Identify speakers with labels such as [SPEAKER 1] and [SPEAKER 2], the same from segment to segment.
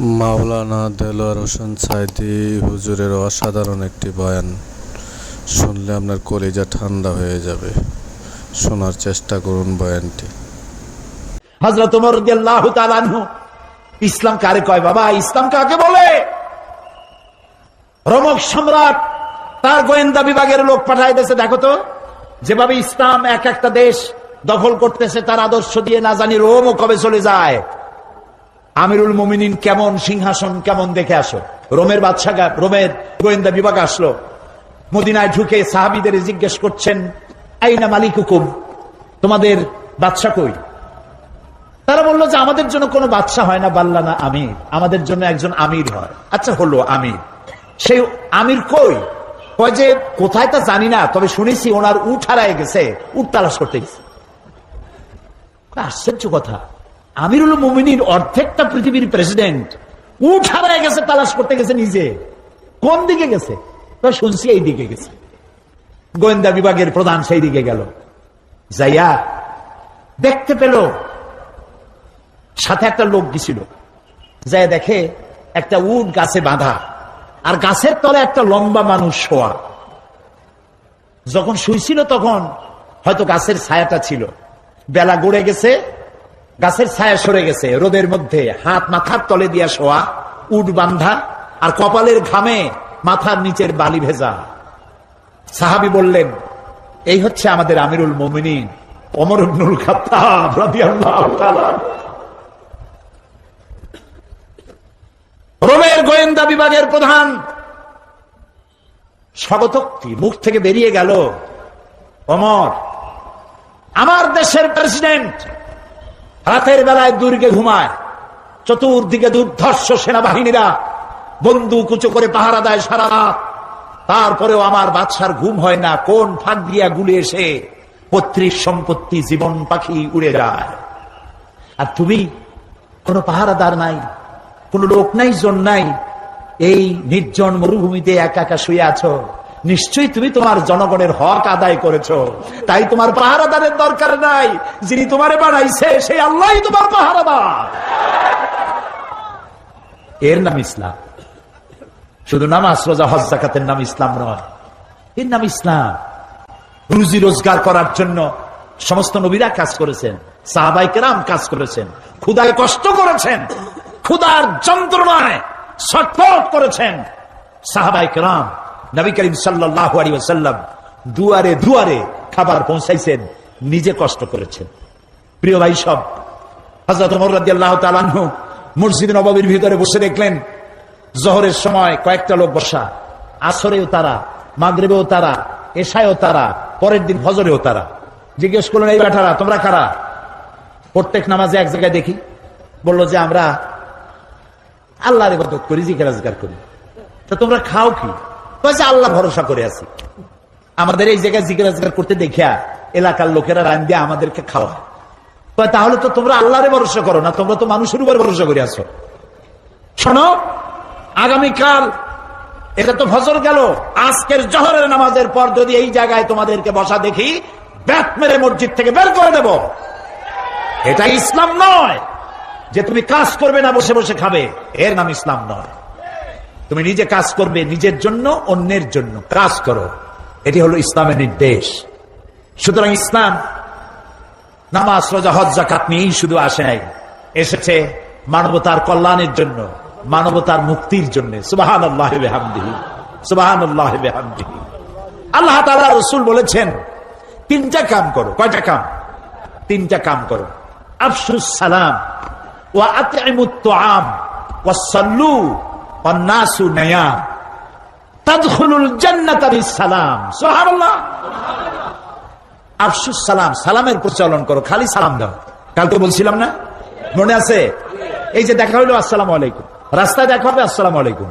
[SPEAKER 1] মাওলানা দেলোয়ার হোসেন সাঈদী হুজুরের অসাধারণ একটি বয়ান শুনলে আপনার কলিজা ঠান্ডা হয়ে যাবে। শোনার চেষ্টা করুন বয়ানটি।
[SPEAKER 2] হযরত ওমর রাদিয়াল্লাহু তাআলা আনহু ইসলাম কারে কয় বাবা, ইসলাম কাকে বলে? রোমক সম্রাট তার গোয়েন্দা বিভাগের লোক পাঠায় দিয়েছে, দেখো তো যেভাবে ইসলাম এক একটা দেশ দখল করতেছে তার আদর্শ দিয়ে না জানি রোমও কবে চলে যায়। আমিরুল মুমিনিন কেমন, সিংহাসন কেমন দেখে আসো। রোমের বাদশা, রোমের গোয়েন্দা বিভাগ আসলো, মদিনায় ঢুকে সাহাবীদের জিজ্ঞেস করছেন, আইনা মালিকুকুম, তোমাদের বাদশা কই? তারা বললো যে আমাদের জন্য কোনো বাদশা হয় না, বাল্লানা আমির, আমাদের জন্য একজন আমির হয়। আচ্ছা হলো আমির, সেই আমির কই? কয় যে কোথায় তা জানি না, তবে শুনেছি ওনার উট হারায় গেছে, উট তালাশ করতে গেছে। আশ্চর্য কথা, আমিরুল মুমিনিন অর্ধেকটা পৃথিবীর প্রেসিডেন্ট, উট হারায় গেছে, তালাশ করতে গেছে নিজে। কোন দিকে গেছে? শুনছি এই দিকে গেছে। গোয়েন্দা বিভাগের প্রধান সেই দিকে গেল, যাইয়া দেখতে পেল সাথে একটা লোক গেছিল, যাই দেখে একটা উট গাছে বাঁধা, আর গাছের তলে একটা লম্বা মানুষ শোয়া। যখন শুইছিল তখন হয়তো গাছের ছায়াটা ছিল, বেলা গড়ে গেছে, গাছের ছায়া সরে গেছে, রোদের মধ্যে হাত মাথার তলে দিয়া শোয়া, উট বান্ধা, আর কপালের ঘামে মাথার নিচের বালি ভেজা। সাহাবী বললেন, এই হচ্ছে আমাদের আমিরুল মুমিনিন ওমর ইবনুল খাত্তাব রাদিয়াল্লাহু তাআলা। রোমের গোয়েন্দা বিভাগের প্রধান স্বগতোক্তি মুখ থেকে বেরিয়ে গেল, ওমর আমার দেশের প্রেসিডেন্ট রাতের বেলায় দুর্গে ঘুমায়, চতুর্দিকে দুর্ধর্ষ সেনাবাহিনীরা বন্দুক উঁচু করে পাহারা দেয় সারা রাত, তারপরেও আমার বাদশার ঘুম হয় না। কোন ফাঁক দিয়া গুলি এসে পৈতৃক সম্পত্তি জীবন পাখি উড়ে যায়, আর তুমি কোনো পাহারাদার নাই, কোন লোক নাই, জন নাই, এই নির্জন মরুভূমিতে একা একা শুয়ে আছো। নিশ্চয়ই তুমি তোমার জনগণের হক আদায় করেছো, তাই তোমার পাহারাদারের দরকার নাই। যিনি তোমারে বানাইছে সেই আল্লাহই তোমার পাহারাদার। এর নাম ইসলাম। শুধু নামাজ রোজা হজ যাকাতের নাম ইসলাম নয়, এর নাম ইসলাম। রুজি রোজগার করার জন্য সমস্ত নবীরা কাজ করেছেন, সাহাবায়ে কেরাম কাজ করেছেন, ক্ষুধায় কষ্ট করেছেন, ক্ষুধার যন্ত্রণায় ছটফট করেছেন সাহাবায়ে কেরাম। নবী করিম সাল্লাল্লাহু আলাইহি ওয়াসাল্লাম দুয়ারে দুয়ারে খাবার পৌঁছাইছেন, নিজে কষ্ট করেছেন। প্রিয় ভাই সব, হযরত ওমর রাদিয়াল্লাহু তাআলা আনহু মসজিদ নববীর ভিতরে বসে দেখলেন জোহরের সময় কয়েকটা লোক বসা, আসরেও তারা, মাগরিবেও তারা, এশায়ও তারা, পরের দিন ফজরেও তারা। জিজ্ঞেস করলেন, এই বেটারা তোমরা কারা? প্রত্যেক নামাজে এক জায়গায় দেখি, বললো যে আমরা আল্লাহর ইবাদত করি, জিকির আজকার করি। তো তোমরা খাও কি? বলছে আল্লাহ ভরসা করে আছি, আমাদের এই জায়গায় জিকির আজকার করতে দেখিয়া এলাকার লোকেরা রান দিয়ে আমাদেরকে খাওয়া। তাহলে তো তোমরা আল্লাহরে ভরসা করো না, তোমরা তো মানুষের উপর ভরসা করে আছো। শোনো, আগামীকাল এটা তো ফজর গেল, আজকের জোহরের নামাজের পর যদি এই জায়গায় তোমাদেরকে বসা দেখি, ব্যাট মেরে মসজিদ থেকে বের করে দেব। এটা ইসলাম নয় যে তুমি কাজ করবে না, বসে বসে খাবে, এর নাম ইসলাম নয়। তুমি নিজে কাজ করবে, নিজের জন্য, অন্যের জন্য কাজ করো, এটি হলো ইসলামের নির্দেশ। সুতরাং ইসলাম নামাজ রোজা হজ যাকাত নিয়েই শুধু আসে নাই, এসেছে মানবতার কল্যাণের জন্য, মানবতার মুক্তির জন্য। সুবহানাল্লাহি ওয়া বিহামদিহি, সুবহানাল্লাহি ওয়া বিহামদিহি। আল্লাহ তাআলা রাসূল বলেছেন তিনটা কাম করো। কয়টা কাম? তিনটা কাম করো। আফশুস সালাম ওয়া আতইমুত তুআম ওয়া সাল্লু ওয়ান নাসু নিয়াম তাদখুলুল জান্নাতা বিসসালাম। সুবহানাল্লাহ। আফশুস সালাম, সালামের প্রচলন করো, খালি সালাম দাও। কালকে বলছিলাম না, মনে আছে? এই যে দেখা হইলো আসসালামু আলাইকুম, রাস্তায় দেখা হবে আসসালামু আলাইকুম।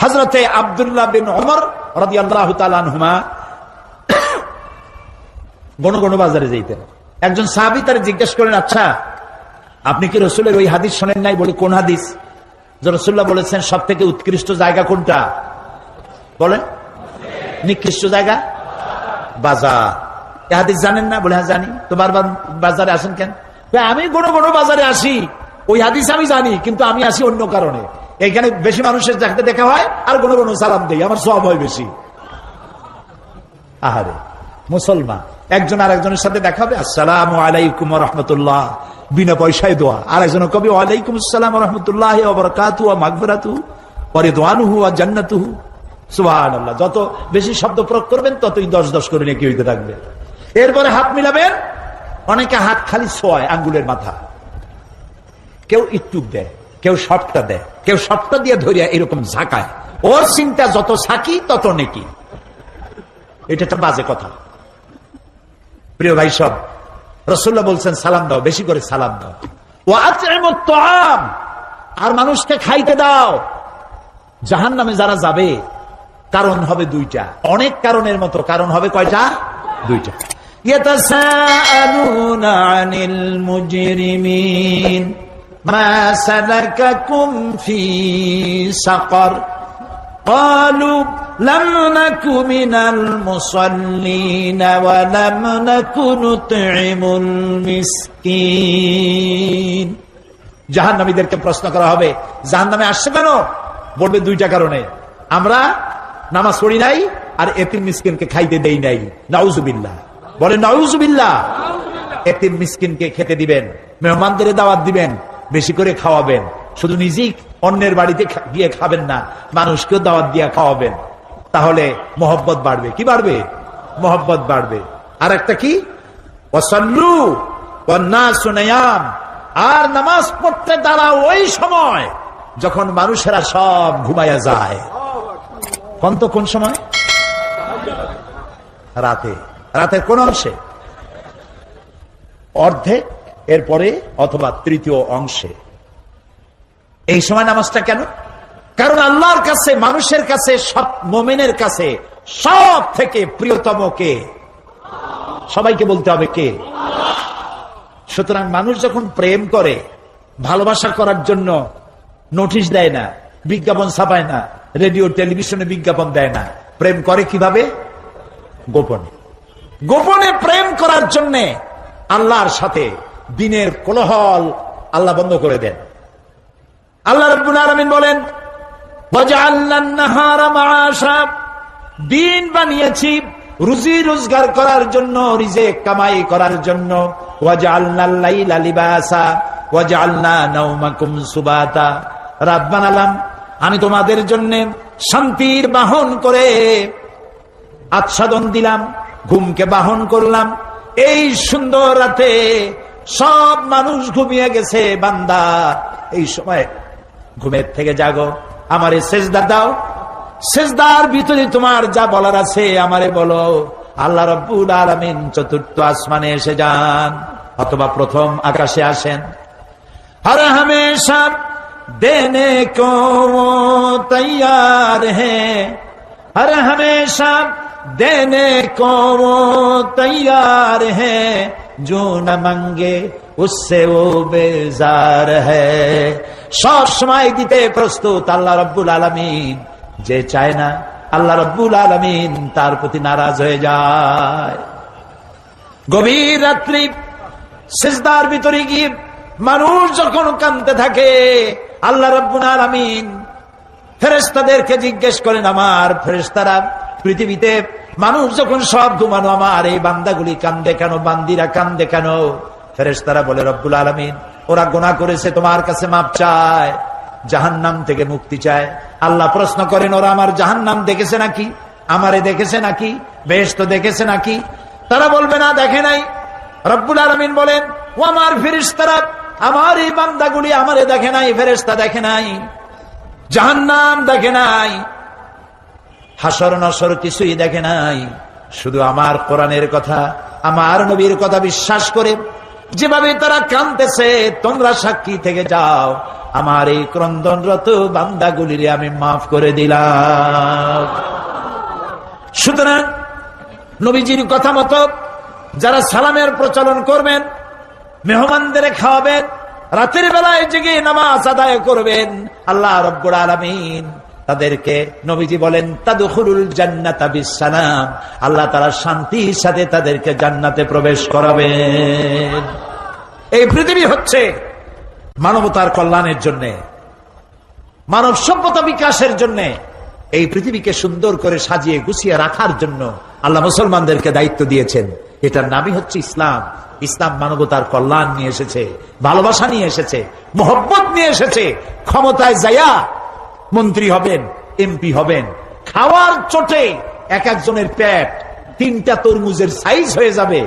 [SPEAKER 2] হযরতে আব্দুল্লাহ বিন ওমর রাদিয়াল্লাহু তাআলা আনহুমা গণ গণ বাজারে যাইতেন। একজন সাহাবী তারে জিজ্ঞেস করেন, আচ্ছা আপনি কি রাসূলের ওই হাদিস শোনেন নাই? বলে কোন হাদিস? যে রাসূলুল্লাহ বলেছেন সবথেকে উৎকৃষ্ট জায়গা কোনটা? বলেন। নিকৃষ্ট জায়গা বাজার। এই হাদিস জানেন না? বলে হ্যাঁ জানি। তো বারবার বাজারে আসেন কেন? আমি গণ গণ বাজারে আসি, ওই হাদিস আমি জানি, কিন্তু আমি আসি অন্য কারণে। এখানে বেশি মানুষের যাকে দেখা হয় আর কোনো কোনো সালাম দেই, আমার সব হয় বেশি। আহারে মুসলমান, একজন আরেকজনের সাথে দেখা হবে, আসসালামু আলাইকুম ওয়া রাহমাতুল্লাহ, বিনা পয়সায় দোয়া। আর একজন কবি ওয়ালাইকুম আসসালাম ওয়া রাহমাতুল্লাহি ওয়া বারাকাতুহু ওয়া মাগফিরাতুহু ওয়া রিদওয়ানুহু ওয়া জান্নাতুহু। সুবহানাল্লাহ, যত বেশি শব্দ প্রয়োগ করবেন ততই 10 করে নেকি হইতে থাকবে। এরপরে হাত মিলাবেন, অনেকে হাত খালি ছোঁয় আঙ্গুলের মাথা, কেউ একটু দেয়, কেউ সবটা দেয়, কেউ সবটা দিয়ে ধরিয়া এরকম ঝাঁকায়। ওর চিন্তা যত ছাকি তত নেকি। এটা একটা বাজে কথা। প্রিয় ভাই সব, রাসূলুল্লাহ বলছেন সালাম দাও, বেশি করে সালাম দাও। ওয়া আত'ইমুত তাআম, আর মানুষকে খাইতে দাও। জাহান্নামে যারা যাবে কারণ হবে দুইটা, অনেক কারণের মতো কারণ হবে কয়টা? দুইটা। ইয়াতাসাআলুনা আনিল মুজরিমিন মা সালাকাকুম ফি সাকার قالوا لم نك من المصلين ولم نك نطعم المسكين। জাহান্নামীদেরকে প্রশ্ন করা হবে জাহান্নামে আসছে কেন? বলবে দুইটা কারণে, আমরা নামাজ পড়ি নাই আর এতিম মিসকিনকে খাইতে দেই নাই। নাউজুবিল্লাহ, বলে নাউজুবিল্লাহ। এতিম মিসকিনকে খেতে দিবেন, মেহমানদের দাওয়াত দিবেন, বেশি করে খাওয়াবেন। শুধু নিজেই অন্যের বাড়িতে গিয়ে খাবেন না, মানুষকেও দাওয়াত দিয়ে খাওয়াবেন। তাহলে মহব্বত বাড়বে। কি বাড়বে? মহব্বত বাড়বে। আর একটা কি? ওয়াসাল্লু ওয়ান্নাসু নিয়াম, আর নামাজ পড়তে দাঁড়াও ওই সময় যখন মানুষেরা সব ঘুমায়া যায়। কোন সময়? রাতে। রাতের কোন অংশে? অর্ধেক, এরপরে অথবা তৃতীয় অংশে। এই সময় নামাজটা কেন? কারণ আল্লাহর কাছে, মানুষের কাছে, সব মুমিনের কাছে সব থেকে প্রিয়তম কে? সবাইকে বলতে হবে কে? সুতরাং মানুষ যখন প্রেম করে, ভালোবাসা করার জন্য নোটিশ দেয় না, বিজ্ঞাপন ছাপায় না, রেডিও টেলিভিশনে বিজ্ঞাপন দেয় না। প্রেম করে কিভাবে? গোপনে। গোপনে প্রেম করার জন্য আল্লাহর সাথে দিনের কোলাহল আল্লাহ বন্ধ করে দেন। আল্লাহ রাব্বুল আলামিন বলেন, ওয়াজআলনান নাহারা মাআশা, দিন বানিয়েছি রুজি রোজগার করার জন্য, রিজিক কামাই করার জন্য। ওয়াজআলনাল লাইলা লিবাসা ওয়াজআলনা নাওমাকুম সুবাতা, রাত বানালাম আমি তোমাদের জন্য শান্তির বাহন করে, আচ্ছাদন দিলাম, ঘুমকে বাহন করলাম। এই সুন্দর রাতে সব মানুষ ঘুমিয়ে গেছে, বান্দা এই সময় ঘুমের থেকে জাগো, আমারে সেজদা দাও, সেজদার ভিতরে তোমার যা বলার আছে আমারে বলো। আল্লাহ রাব্বুল আলামিন চতুর্থ আসমানে এসে যান অথবা প্রথম আকাশে আসেন। हर हमेशा देने को वो तैयार है, हर हमेशा देने को वो तैयार है, जो न मांगे उससे वो बेजार है। সব সময় দিতে প্রস্তুত আল্লাহ রাব্বুল আলামিন। যে চায় না আল্লাহ রাব্বুল আলামিন তার প্রতি নারাজ হয়ে যায়। গভীর রাত্রি সিজদার ভিতরে গিয়ে মানুষ যখন কাঁদতে থাকে, আল্লাহ রাব্বুল আলামিন ফেরেশতাদেরকে জিজ্ঞেস করেন, আমার ফেরেশতারা পৃথিবীতে মানুষ যখন সব ঘুমানো, আমার এই বান্দাগুলি কান্দে কেন, বান্দিরা কান্দে কেন? ফেরেশতারা বলে, রব্বুল আলামিন ওরা গুনাহ করেছে, তোমার কাছে মাপ চায়, জাহান্নাম থেকে মুক্তি চায়। আল্লাহ প্রশ্ন করেন, ওরা আমার জাহান্নাম দেখেছে নাকি, আমারে দেখেছে নাকি, বেহেশত দেখেছে নাকি? তারা বলবে না, দেখে নাই। রব্বুল আলামিন বলেন, ও আমার ফেরেশতারা, আমার এই বান্দাগুলি আমারে দেখে নাই, ফেরেশতা দেখে নাই, জাহান্নাম দেখে নাই, হাসর নসর কিছুই দেখে নাই। শুধু আমার কোরআনের কথা, আমার নবীর কথা বিশ্বাস করে যেভাবে তারা কাঁদতেছে, তোমরা সাক্ষী থেকে যাও, আমার এই ক্রন্দনরত বান্দাগুলিরে আমি মাফ করে দিলাম। সুতরাং নবীজির কথা মতো যারা সালামের প্রচলন করবেন, মেহমানদের খাওয়াবেন, রাতের বেলায় জেগে নামাজ আদায় করবেন, আল্লাহ রাব্বুল আলামিন তাদেরকে, নবীজি বলেন, তাদখুলুল জান্নাতা বিসসালাম, আল্লাহ তাআলা শান্তির সাথে তাদেরকে জান্নাতে প্রবেশ করাবেন। এই পৃথিবী হচ্ছে মানবতার কল্যাণের জন্য। মানব সভ্যতা বিকাশের জন্য, এই পৃথিবীকে সুন্দর করে সাজিয়ে গুছিয়ে রাখার জন্য আল্লাহ মুসলমানদেরকে দায়িত্ব দিয়েছেন। এটার নামই হচ্ছে ইসলাম। ইসলাম মানবতার কল্যাণ নিয়ে এসেছে, ভালোবাসা নিয়ে এসেছে, মোহব্বত নিয়ে এসেছে। ক্ষমতায় যাইয়া মন্ত্রী হবেন, এমপি হবেন, খাওয়ার চোটে এক একজনের পেট 3টা তরমুজের সাইজ হয়ে যাবে,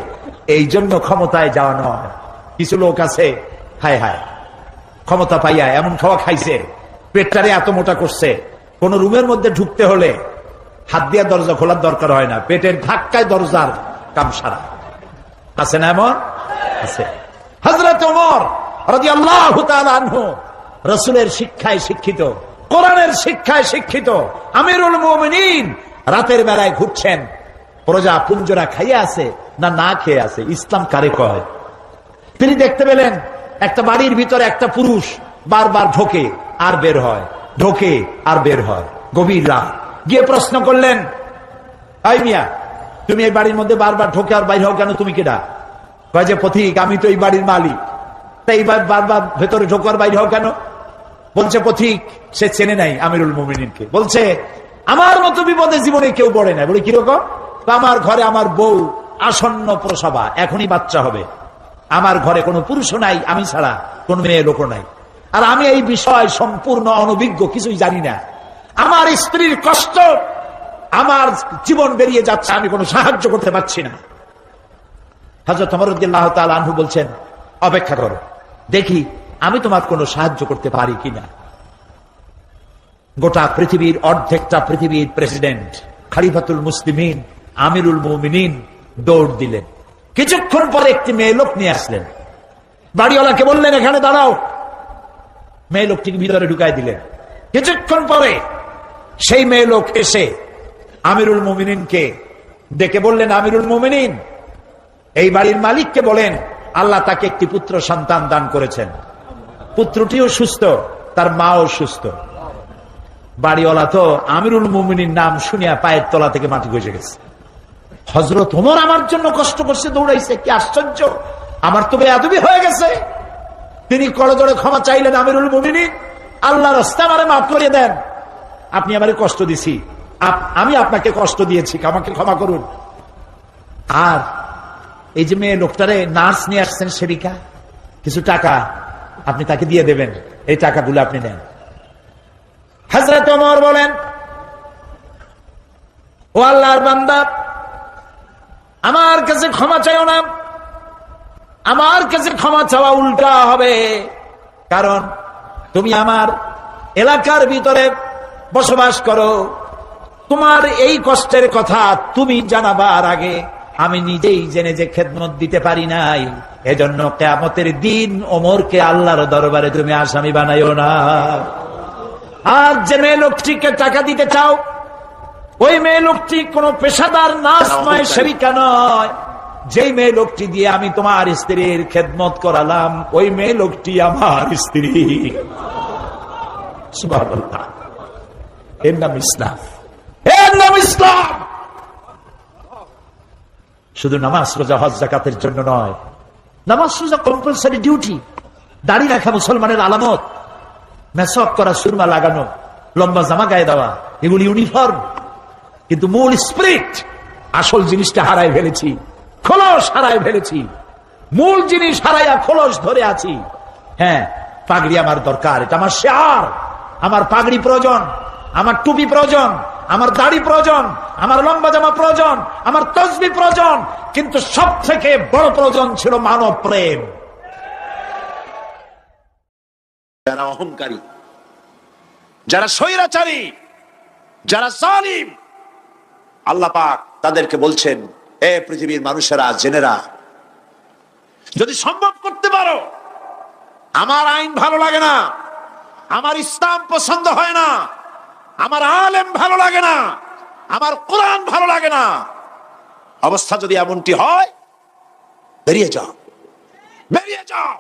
[SPEAKER 2] এই জন্য ক্ষমতায় যাওয়া নয়। কিছু লোক আছে, হায় হায়, ক্ষমতা পাইয়া এমন খাওয়া খাইছে, পেটটারে এত মোটা করছে, কোন রুমের মধ্যে ঢুকতে হলে হাত দিয়া দরজা খোলার দরকার হয় না, পেটের ধাক্কায় দরজার কাম সারা। আছে না এমন? আছে। হযরত ওমর রাদিয়াল্লাহু তাআলা আনহু রাসূলের শিক্ষায় শিক্ষিত, কোরআনের শিক্ষায় শিক্ষিত, আমিরুল মুমিনিন, রাতের বেলায় ঘুরছেন, প্রজা পুঞ্জরা খাইয়ে আছে না না খেয়ে আছে, ইসলাম কারে কয়? তিনি দেখতে পেলেন একটা বাড়ির ভিতরে একটা পুরুষ বারবার ঢোকে আর বের হয়, ঢোকে আর বের হয়। গভীর রাত, গিয়ে প্রশ্ন করলেন, এই মিয়া, তুমি এই বাড়ির মধ্যে বারবার ঢোকে আর বাইর হও কেন? তুমি কেডা? কয় যে পথিক, আমি তো এই বাড়ির মালিক, তাই বারবার ভেতরে ঢোকার বাইরে হও কেন? বলছে পথিক, সে চেনে নাই আমিরুল মুমিনিনকে। বলছে, আমার মতো বিপদে জীবনে কেউ পড়ে নাই। বলে কিরকম? আমার ঘরে আমার বউ আসন্ন প্রসবা, এখনই বাচ্চা হবে, আমার ঘরে কোনো পুরুষও নাই, আমি ছাড়া কোন মেয়ে লোকও নাই, আর আমি এই বিষয় সম্পূর্ণ অনভিজ্ঞ, কিছুই জানি না। আমার স্ত্রীর কষ্ট, আমার জীবন বেরিয়ে যাচ্ছে, আমি কোনো সাহায্য করতে পারছি না। হযরত ওমর রাদিয়াল্লাহু তাআলা আনহু বলছেন, অপেক্ষা করো, দেখি আমি তোমার কোনো সাহায্য করতে পারি কিনা। গোটা পৃথিবীর অর্ধেকটা পৃথিবীর প্রেসিডেন্ট, খলিফাতুল মুসলিমিন, আমিরুল মুমিনিন দৌড় দিলেন। কিছুক্ষণ পরে একটি মেয়ে লোক নিয়ে আসলেন, বাড়িওয়ালাকে বললেন, এখানে দাঁড়াও। মেয়ে লোকটিকে ভিতরে ঢুকাই দিলেন। কিছুক্ষণ পরে সেই মেয়ে লোক এসে আমিরুল মুমিনিনকে ডেকে বললেন, আমিরুল মুমিনিন, এই বাড়ির মালিককে বলেন আল্লাহ তাকে একটি পুত্র সন্তান দান করেছেন, পুত্রটিও সুস্থ, তার মাও সুস্থ। বাড়িওয়ালা তো আমিরুল মুমিনিন নাম শুনিয়া পায়ের তলা থেকে মাটি গজে গেছে। হযরত ওমর আমার জন্য কষ্ট করছে, দৌড়াইছে, কি আশ্চর্য, আমার তো বেয়াদবি হয়ে গেছে। তিনি করজোড়ে ক্ষমা চাইলেন, আমিরুল মুমিনিন, আল্লাহর রাস্তায় আমারে মাফ করে দেন, আপনি আমারে কষ্ট দিছি, আমি আপনাকে কষ্ট দিয়েছি, আমাকে ক্ষমা করুন। আর এই যে মেয়ে লোকটারে নার্স নিয়ে আসছেন, সেবিকা, কিছু টাকা আপনি তাকে দিয়ে দেবেন, এই টাকাগুলো আপনি নেন। হযরত ওমর বলেন, ও আল্লাহর বান্দা, আমার কাছে ক্ষমা চাইও না, আমার কাছে ক্ষমা চাওয়া উল্টা হবে, কারণ তুমি আমার এলাকার ভিতরে বসবাস করো, তোমার এই কষ্টের কথা তুমি জানাবার আগে আমি নিজেই জেনে যে খেদমত দিতে পারি নাই, এজন্য কিয়ামতের দিন ওমরকে আল্লাহর দরবারে তুমি আসামি বানাইও না। আর যে মেয়ে লোকটিকে টাকা দিতে চাও, ওই মেয়ে লোকটি কোনো পেশাদার নার্স নয়, সেবিকা নয়। যেই মেয়ে লোকটি দিয়ে আমি তোমার স্ত্রীর খেদমত করালাম, ওই মেয়ে লোকটি আমার স্ত্রী। সুবহানাল্লাহ, এর নাম ইসলাম, এর নাম ইসলাম। শুধু নামাজ রোজা হজ যাকাতের জন্য নয়, নামাজ রোজা কম্পালসারি ডিউটি, দাড়ি রাখা মুসলমানের আলামত, মেসওয়াক করা, সুরমা লাগানো, লম্বা জামা গায়ে দেওয়া, এগুলি ইউনিফর্ম। কিন্তু মূল স্পিরিট, আসল জিনিসটা হারাই ফেলেছি, খোলস হারাই ফেলেছি, মূল জিনিস হারাইয়া খোলস ধরে আছি। হ্যাঁ, পাগড়ি আমার দরকার, এটা আমার শিয়ার, আমার পাগড়ি প্রয়োজন, আমার টুপি প্রয়োজন, আমার দাড়ি প্রয়োজন, আমার লম্বা জামা প্রয়োজন, আমার তসবিহ প্রয়োজন, কিন্তু সব থেকে বড় প্রয়োজন ছিল মানব প্রেম।
[SPEAKER 3] যারা অহংকারী, যারা স্বৈরাচারী, যারা জালিম, আল্লাহ পাক তাদেরকে বলছেন, এ পৃথিবীর মানুষেরা, জেনেরা, যদি সম্ভব করতে পারো, আমার আইন ভালো লাগে না, আমার ইসলাম পছন্দ হয় না, আমার আলেম ভালো লাগে না, আমার কোরআন ভালো লাগে না, অবস্থা যদি এমনটি হয়, বেরিয়ে যাও, বেরিয়ে যাও।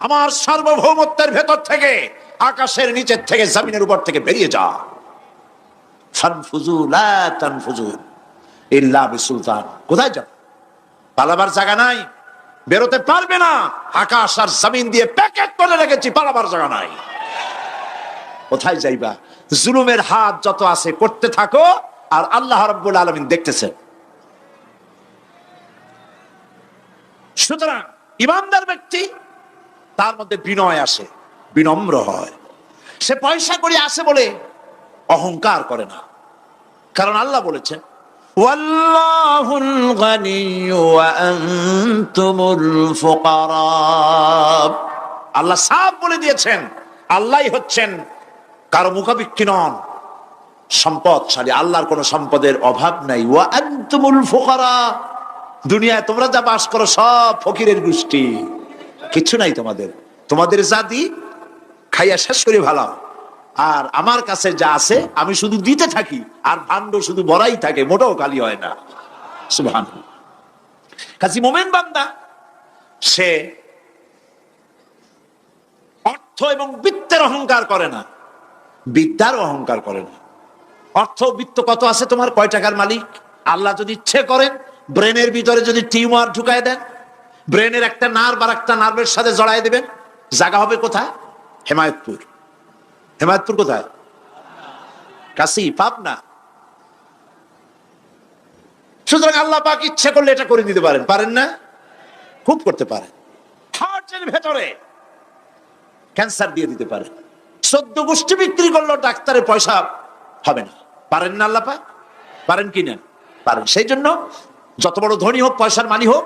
[SPEAKER 3] আমার সার্বভৌমত্বের ভেতর থেকে, আকাশের নিচের থেকে, জমিনের উপর থেকে বেরিয়ে যা। ফানফুজু লা তানফুজু ইল্লা বিসুলতান। কোথায় যাও? পালাবার জায়গা নাই, বেরোতে পারবে না। আকাশ আর জমিন দিয়ে প্যাকেট করে রেখেছি, পালাবার জায়গা নাই। কোথায় যাইবা? জুলুমের হাত যত আছে করতে থাকো, আর আল্লাহ রাব্বুল আলামিন দেখতেছেন। সুতরাং ইমানদার ব্যক্তি, তার মধ্যে বিনয় আসে, বিনম্র হয়। সে পয়সা করে আসে বলে অহংকার করে না, কারণ আল্লাহ বলেছেন ওয়াল্লাহুল গানিয়্যু ওয়া আনতুমুল ফুকারা। আল্লাহ সাফ বলে দিয়েছেন, আল্লাহই হচ্ছেন কারো মুখাপেক্ষী নন, সম্পদশালী। আল্লাহর কোনো সম্পদের অভাব নাই। ওয়া আনতুমুল ফুকারা, দুনিয়ায় তোমরা যা বাস করো সব ফকিরের গোষ্ঠী, কিছু নাই তোমাদের। তোমাদের জাতি খাইয়া শেষ করে ভালো, আর আমার কাছে যা আছে আমি শুধু দিতে থাকি, আর ভাণ্ড শুধু ভরাই থাকে, মোটেও খালি হয় না। সুবহানাল্লাহ। কাজী মোমেন বান্দা সে অর্থ এবং বিত্তের অহংকার করে না, বিদ্যার অহংকার করে না। অর্থ বিত্ত কত আছে তোমার, কয় টাকার মালিক? আল্লাহ যদি ইচ্ছে করেন ব্রেনের ভিতরে যদি টিউমার ঢুকায় দেন, ব্রেনের একটা নার্ভ আর একটা নার্ভের সাথে জড়ায় দেবেন, জায়গা হবে কোথায়? হেমায়তপুর। হেমায়তপুর কোথায়? কাশি, পাবনা। সুতরাং আল্লাহ পাক ইচ্ছে করলে এটা করে দিতে পারেন, পারেন না? খুব করতে পারেন। হার্টের ভেতরে ক্যান্সার দিয়ে দিতে পারেন। 14 গোষ্ঠী বিক্রি করলো, ডাক্তারের পয়সা হবে না। পারেন না আল্লাহ পাক? পারেন কি না? পারেন। সেই জন্য যত বড় ধনী হোক, পয়সার মানি হোক,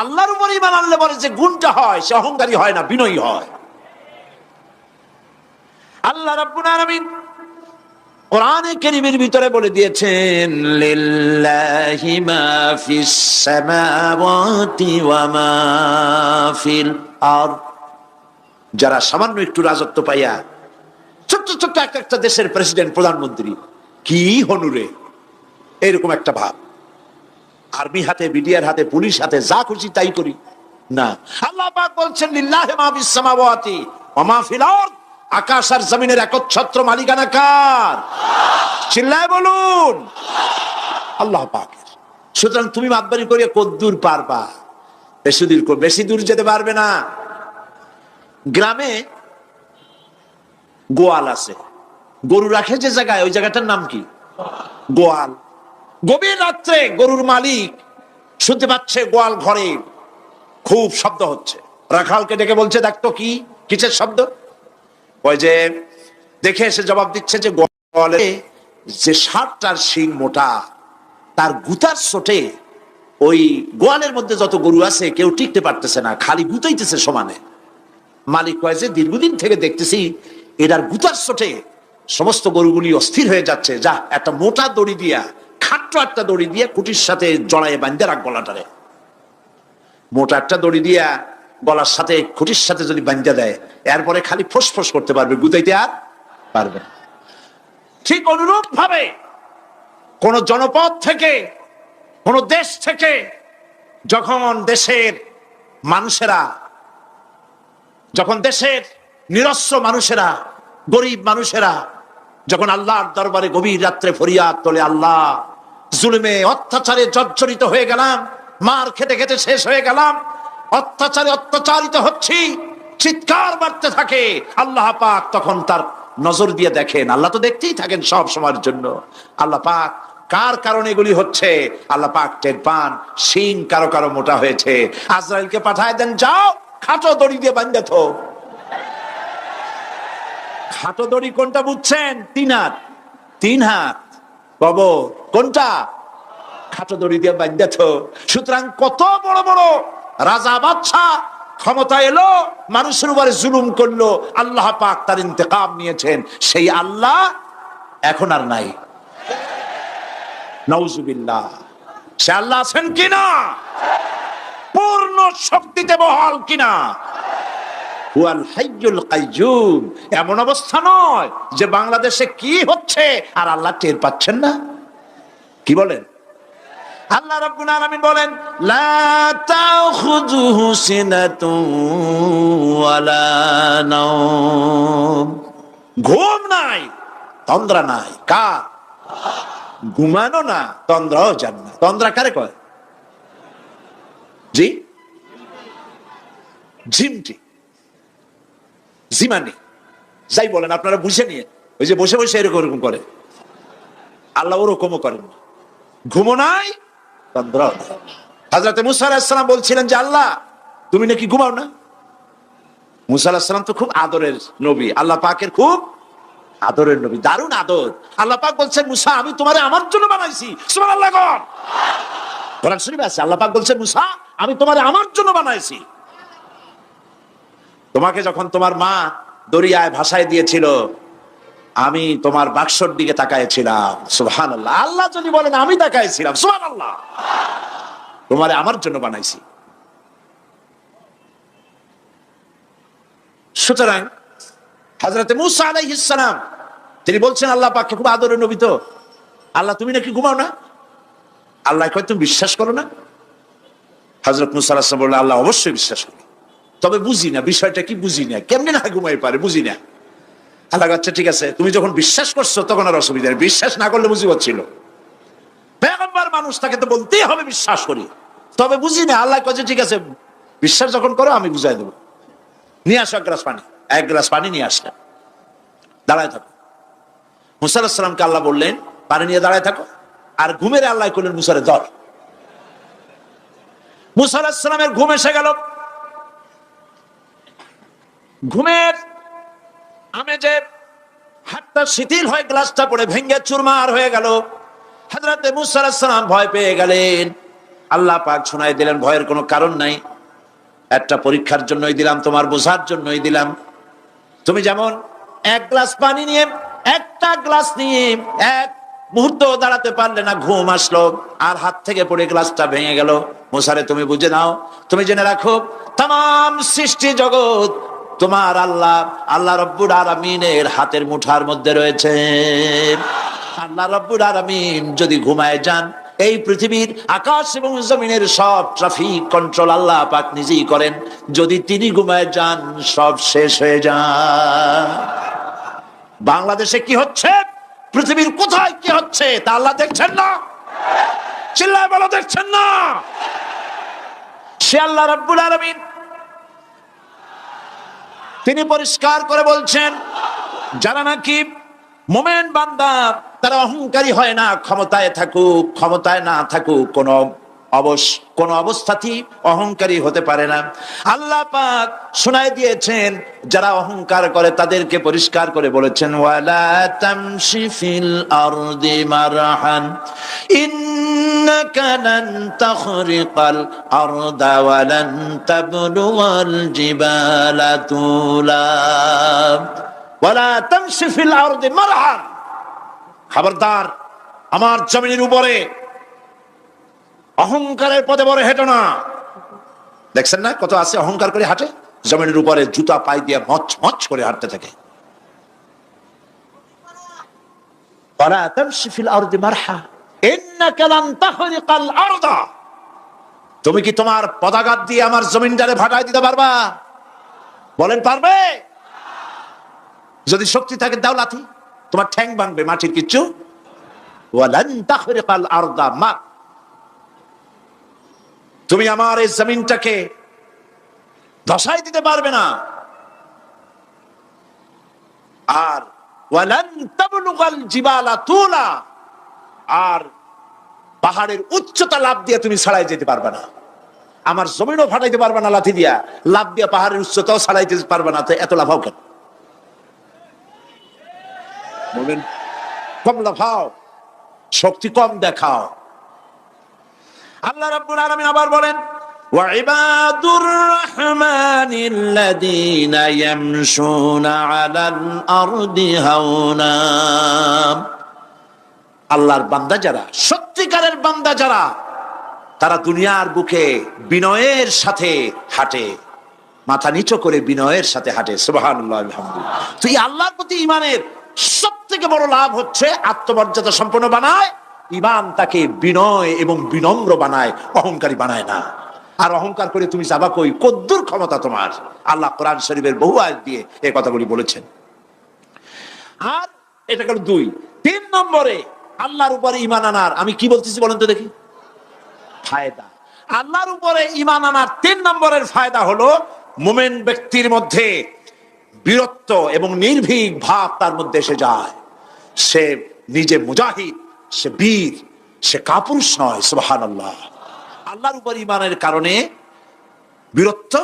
[SPEAKER 3] আল্লাহর উপর ঈমান আনলে বলে যে গুণটা হয়, সে অহংকারী হয় না, বিনয়ী হয়। আল্লাহ রাব্বুল আলামিন কোরআনে কারীমের ভিতরে বলে দিয়েছেন লিল্লাহি মা ফিস সামাওয়াতি ওয়া মা ফিল আরদ। যারা সামান্য একটু রাজত্ব পাইয়া ছোট্ট ছোট্ট একটা দেশের প্রেসিডেন্ট, প্রধানমন্ত্রী, কি হনুরে, এরকম একটা ভাব। আর্মি হাতে, বিডিআর হাতে, পুলিশ হাতে, যা খুশি তাই করি না। আল্লাহ পাক বলছেন লিল্লাহি মা ফিস সামাওয়াতি ওয়া মা ফিল আরদ। আকাশ আর জমিনের একচ্ছত্র মালিকানা কার? চিল্লায় বলুন, আল্লাহ পাকের। সুতরাং তুমি মাতবারি করিয়া কদ্দূর পারবা? বেশি দূর যেতে পারবে না। গ্রামে গোয়াল আছে, গরু রাখে যে জায়গায়, ওই জায়গাটার নাম কি? গোয়াল। গভীর রাত্রে গরুর মালিক শুনতে পাচ্ছে গোয়াল ঘরে খুব শব্দ হচ্ছে। রাখালকে ডেকে বলছে, দেখতো কি কিসের শব্দ? ওই যে দেখে এসে জবাব দিচ্ছে যে গোয়ালে যে 7টার শিং মোটা, তার গুতার চোটে ওই গোয়ালের মধ্যে যত গরু আছে কেউ টিকতে পারতেছে না, খালি গুতাইতেছে সমানে। মালিক কয় যে দীর্ঘদিন থেকে দেখতেছি এটার গুতার চোটে সমস্ত গরুগুলি অস্থির হয়ে যাচ্ছে, যা একটা মোটা দড়ি দিয়া, খাট্ট একটা দড়ি দিয়ে কুটির সাথে জড়াইয়ে বাঁধতে রাখ গলাটারে। মোটা একটা দড়ি দিয়া গলার সাথে খুঁটির সাথে যদি বাঁধতে দেয়, এরপরে খালি ফোঁস করতে পারবে, গুতাইতে আর পারবে না। ঠিক অনুরূপ ভাবে কোন জনপদ থেকে, কোন দেশ থেকে যখন দেশের নিরস্ত্র মানুষেরা, গরিব মানুষেরা যখন আল্লাহর দরবারে গভীর রাত্রে ফরিয়াদ তোলে, আল্লাহ জুলুমে অত্যাচারে জর্জরিত হয়ে গেলাম, মার খেতে খেতে শেষ হয়ে গেলাম, অত্যাচারিত হচ্ছি, চিৎকার মারতে থাকে, আল্লাহ পাক তখন তার নজর দিয়ে দেখেন। আল্লাহ তো দেখতেই থাকেন সব সময়ের জন্য। আল্লাহ পাক কার কারণে এগুলি হচ্ছে, আল্লাহ পাক টের পান। শিং কারো কারো মোটা হয়েছে, আজরাইলকে পাঠায় দেন, যাও খাটো দড়ি দিয়ে বাঁধে থো। খাটো দড়ি কোনটা বুঝছেন? 3 হাত। 3 হাত কবর কোনটা? খাটো দড়ি দিয়ে বাঁধে থো। সুতরাং কত বড় বড় রাজা বাদশা ক্ষমতা এলো, মানুষের উপরে জুলুম করলো, আল্লাহ পাক তার ইন্তেকাম নিয়েছেন। সেই আল্লাহ এখন আর নাই, নাউজুবিল্লাহ। সে আল্লাহ আছেন কিনা? পূর্ণ শক্তিতে বহাল কিনা? হুয়াল হাইয়ুল কাইয়্যুম। এমন অবস্থা নয় যে বাংলাদেশে কি হচ্ছে আর আল্লাহ টের পাচ্ছেন না। কি বলেন? আল্লাহ রাব্বুল আলামিন বলেন, লা তাখুযুহু সিনাতুন ওয়ালা নাওম। ঘুম নাই, তন্দ্রা নাই। কার? ঘুমানো না, তন্দ্রাও যান না। তন্দ্রা কারে কয়? জি, ঝিমটি, জিমানি, যাই বলেন আপনারা বুঝে নিয়ে, ওই যে বসে বসে এরকম এরকম করে, আল্লাহ ওরকমও করেন না। ঘুমো নাই, হযরত মুসা আলাইহিস সালাম বলছিলেন যে আল্লাহ তুমি নাকি ঘুমাও না। মুসা আলাইহিস সালাম তো খুব আদরের নবী, আল্লাহ পাকের খুব আদরের নবী, দারুণ আদর। আল্লাহ পাক বলছেন মুসা আমি তোমারে আমার জন্য বানাইছি। সুবহানাল্লাহ। কোরআন শরীফে আছে আল্লাহ পাক বলছেন মুসা আমি তোমারে আমার জন্য বানাইছি। তোমাকে যখন তোমার মা দরিয়ায় ভাসায় দিয়েছিল আমি তোমার বাক্সর দিকে তাকাইছিলাম। সুবহানাল্লাহ। আল্লাহ যদি বলেন আমি তাকাইছিলাম, সুবহানাল্লাহ। তোমারে আমার জন্য বানাইছি। সুতরাং হযরত মুসা আলাইহিস সালাম তিনি বলছেন আল্লাহ পাককে খুব আদরের নবী, তো আল্লাহ তুমি নাকি ঘুমাও না। আল্লাহ কয় তুমি বিশ্বাস করো না। হযরত মুসা আলাইহিস সালাম বললেন আল্লাহ অবশ্যই বিশ্বাস করি, তবে বুঝি না বিষয়টা কি, বুঝি না কেমনে না ঘুমাই পারে, বুঝি না। আল্লাহ আচ্ছা ঠিক আছে, তুমি যখন বিশ্বাস করছো তখন আর অসুবিধা নেই, বিশ্বাস না করলে মুসিবত ছিল। পয়গম্বর মানুষ তাকে তো বলতেই হবে বিশ্বাস করি, তবে বুঝি না। আল্লাহ কয় ঠিক আছে বিশ্বাস যখন করো আমি বুঝাই দেবো। নিয়ে আসো এক গ্লাস পানি নিয়ে আসলাম, দাঁড়ায় থাকো। মুসা আলাইহিস সালামকে আল্লাহ বললেন পানি নিয়ে দাঁড়ায় থাকো, আর ঘুমের আল্লাহ করলেন মুসারে ধর। মুসা আলাইহিস সালামের ঘুম এসে গেল। ঘুমের আমেজে হাতটা শিথিল হয়ে গ্লাসটা পড়ে ভেঙে চুরমার হয়ে গেল। হযরত মুসা আলাইহিস সালাম ভয় পেয়ে গেলেন। আল্লাহ পাক শোনায় দিলেন ভয়ের কোনো কারণ নাই, একটা পরীক্ষার জন্যই দিলাম, তোমার বোঝার জন্যই দিলাম। তুমি যেমন এক গ্লাস পানি নিয়ে একটা গ্লাস নিয়ে এক মুহূর্ত দাঁড়াতে পারলে না, ঘুম আসলো আর হাত থেকে পড়ে গ্লাসটা ভেঙে গেল। মুসারে তুমি বুঝে নাও, তুমি জেনে রাখো তাম সৃষ্টি জগৎ তোমার আল্লাহ রব্বুল আলামিনের হাতের মুঠার মধ্যে রয়েছে। আল্লাহ রব্বুল আলামিন যদি ঘুমায় যান, এই পৃথিবীর আকাশ এবং জমিনের সব ট্রাফিক কন্ট্রোল আল্লাহ পাক নিজেই করেন। যদি তিনি ঘুমায় যান সব শেষ হয়ে যান। বাংলাদেশে কি হচ্ছে, পৃথিবীর কোথায় কি হচ্ছে তা আল্লাহ দেখছেন না? চিল্লায় বলো দেখছেন না? সে আল্লাহ রাব্বুল আলামিন তিনি পরিষ্কার করে বলছেন যারা নাকি মুমিন বান্দা তারা অহংকারী হয় না, ক্ষমতায় থাকুক ক্ষমতায় না থাকুক কোন অবস্থাতেই অহংকারী হতে পারে না। আল্লাহ পাক শোনায় দিয়েছেন যারা অহংকার করে তাদেরকে পরিষ্কার করে বলেছেন ওয়ালা তামশি ফিল আরদি মারহান ইন্নাকা লান তাখরিকাল আরদা ওয়া লান তাবলুগাল জিবালা তুলা ওয়ালা তামশি ফিল আরদি মারহান। খবরদার আমার জমিনের উপরে অহংকারের পথে বড় হেঁটো না। দেখছেন না কত আছে অহংকার করে হাঁটে, জমিনের উপরে জুতা পাই দিয়ে মচ মচ করে হাঁটতে থাকে। তুমি কি তোমার পদাঘাত দিয়ে আমার জমিনটারে ভাটায় দিতে পারবা? বলেন পারবে? যদি শক্তি থাকে দাও লাথি, তোমার ঠ্যাং ভাঙবে, মাটির কিচ্ছু। ওয়ালান তাখরিকাল আরদা মা, তুমি আমার এই জমিনটাকে ধসাই দিতে পারবে না। আর ওয়ালান তাবলুগাল জিবালা তুলা, আর পাহাড়ের উচ্চতা লাফ দিয়ে তুমি ছাড়াই যেতে পারবে না। আমার জমিনও ফাটাইতে পারবে না লাথি দিয়া, লাফ দিয়া পাহাড়ের উচ্চতাও ছাড়াইতে পারবে না। তো এত লাফাও কেন? বলবেন কম লাফাও, শক্তি কম দেখাও। আল্লাহ রাব্বুল আলামিন আবার বলেন ওয়া ইবাদুর রাহমানিল্লাযীনা ইয়ামশুনা আলাল আরদি হাওনা। আল্লাহর বান্দা যারা, সত্যিকারের বান্দা যারা, তারা দুনিয়ার বুকে বিনয়ের সাথে হাঁটে, মাথা নিচু করে বিনয়ের সাথে হাঁটে। সুবহানাল্লাহ আলহামদুলিল্লাহ। তো এই আল্লাহর প্রতি ঈমানের সবথেকে বড় লাভ হচ্ছে আত্মমর্যাদা সম্পন্ন বানায়। ঈমান তাকে বিনয় এবং বিনম্র বানায়, অহংকারী বানায় না। আর অহংকার করে তুমি যাবা কই? কদ্দুর ক্ষমতা তোমার? আল্লাহ কোরআন শরীফের বহু আয়াত দিয়ে এই কথাগুলি বলেছেন। আর এটা গেল 2। 3 নম্বরে আল্লাহর উপরে ঈমান আনার, আমি কি বলতেছি বলেন তো দেখি, ফায়দা। আল্লাহর উপরে ঈমান আনার 3 নম্বরের ফায়দা হলো মুমিন ব্যক্তির মধ্যে বীরত্ব এবং নির্ভীক ভাব তার মধ্যে এসে যায়, সে নিজে মুজাহিদ, সে বীর, সে কাপুরুষ নয়। সুবহানাল্লাহ। আল্লাহর উপর ঈমানের কারণে বীরত্ব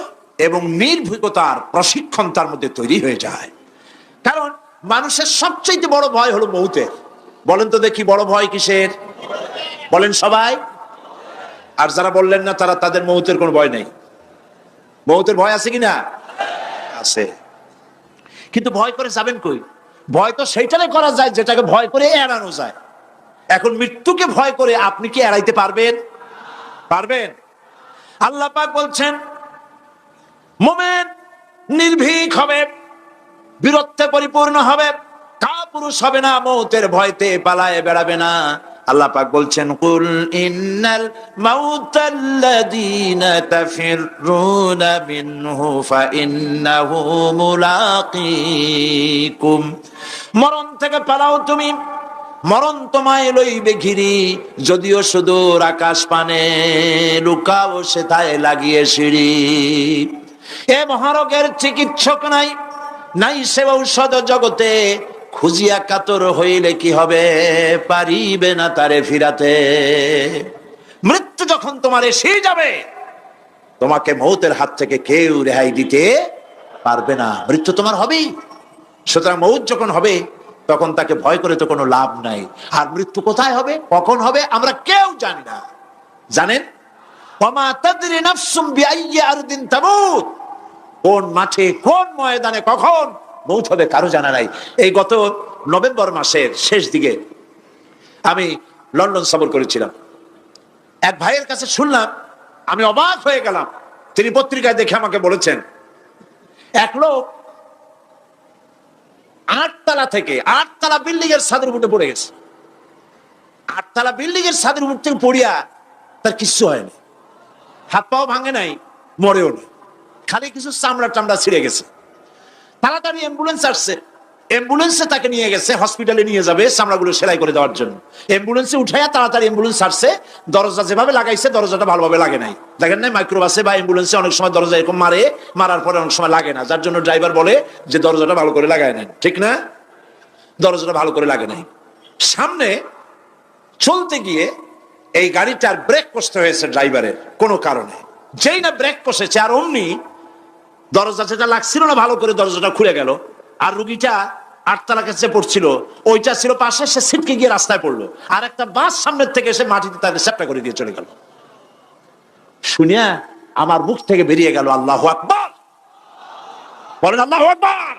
[SPEAKER 3] এবং নির্ভীকতার প্রশিক্ষণ তার মধ্যে তৈরি হয়ে যায়। কারণ মানুষের সবচেয়ে বড় ভয় হলো মৌতের। বলেন তো দেখি, বড় ভয় কিসের? বলেন সবাই। আর যারা বললেন না তারা, তাদের মৌতের কোনো ভয় নেই। মৌতের ভয় আছে কিনা? আছে। কিন্তু ভয় করে যাবেন কই? ভয় তো সেইটারে করা যায় যেটাকে ভয় করে এড়ানো যায়। এখন মৃত্যুকে ভয় করে আপনি কি এড়াইতে পারবেন? পারবেন? আল্লাহ পাক বলছেন মুমিন নির্ভীক হবে, বীরত্বে পরিপূর্ণ হবে, কাপুরুষ হবে না, মৌতের ভয়তে পালায়ে বেড়াবে না। আল্লাহ পাক বলছেন কুল ইন্নাল মাউতাল্লাযীনা তাফিররুনা মিনহু ফাইন্নাহু মুলাকীকুম। মরণ থেকে পালাও তুমি, মরণ তোমায় লইবে ঘিরি, যদিও সুদূর আকাশ পানে, লুকাও সেথায় লাগিয়ে সিঁড়ি। এ মহারোগের চিকিৎসক নাই, নাই সে ঔষধ জগতে, খুঁজিয়া কাতর হইলে কি হবে, পারিবে না তারে ফিরাতে। মৃত্যু যখন তোমার এসে যাবে, তোমাকে মৌতের হাত থেকে কেউ রেহাই দিতে পারবে না। মৃত্যু তোমার হবেই। সুতরাং মৌত যখন হবে তখন তাকে ভয় করে তো কোনো লাভ নাই। আর মৃত্যু কোথায় হবে, কখন হবে, আমরা কেউ জানি না। জানেন? ওমা তাদরি নাফসুম বিআইয়ি আরদিন তামুত। কোন মাঠে, কোন ময়দানে কখন মৌত হবে কারো জানা নাই। এই গত নভেম্বর মাসের শেষ দিকে আমি লন্ডন সফর করেছিলাম। এক ভাইয়ের কাছে শুনলাম, আমি অবাক হয়ে গেলাম। তিনি পত্রিকায় দেখে আমাকে বলেছেন, এক লোক 8 তলা থেকে 8 তলা বিল্ডিং এর ছাদের উপরে পড়ে গেছে। 8 তলা বিল্ডিং এর ছাদের উপর থেকে পড়িয়া তার কিচ্ছু হয়নি, হাত পাও ভাঙে নাই, মরেও না, খালি কিছু চামড়া টামড়া ছিঁড়ে গেছে। তাড়াতাড়ি অ্যাম্বুলেন্স আসছে, অ্যাম্বুলেন্সে তাকে নিয়ে গেছে, হসপিটালে নিয়ে যাবে চামড়াগুলো সেলাই করে দেওয়ার জন্য। অ্যাম্বুলেন্সে উঠাইয়া তাড়াতাড়ি অ্যাম্বুলেন্স আসছে। দরজা যেভাবে লাগাইছে দরজাটা ভালোভাবে লাগে নাই। দেখেন নাই মাইক্রোবাসে বা অ্যাম্বুলেন্সে অনেক সময় দরজা এরকম মারে, মারার পরে অনেক সময় লাগে না, যার জন্য ড্রাইভার বলে যে দরজাটা ভালো করে লাগায় নেন, ঠিক না? দরজাটা ভালো করে লাগে নাই। সামনে চলতে গিয়ে এই গাড়িটার ব্রেক কষতে হয়েছে ড্রাইভারের কোনো কারণে। যেই না ব্রেক কষেছে আর অমনি দরজা যেটা লাগছিল না ভালো করে, দরজাটা খুলে গেল। আর রুগীটা 8 তলা কাছে পড়ছিল, ওইটা ছিল পাশে, সে ছিটকে গিয়ে রাস্তায় পড়লো। আর একটা বাস সামনের থেকে এসে মাটিতে তাকে চ্যাপ্টা করে দিয়ে চলে গেল। শুনিয়া আমার মুখ থেকে বেরিয়ে গেল আল্লাহু আকবার। বলেন আল্লাহু আকবার।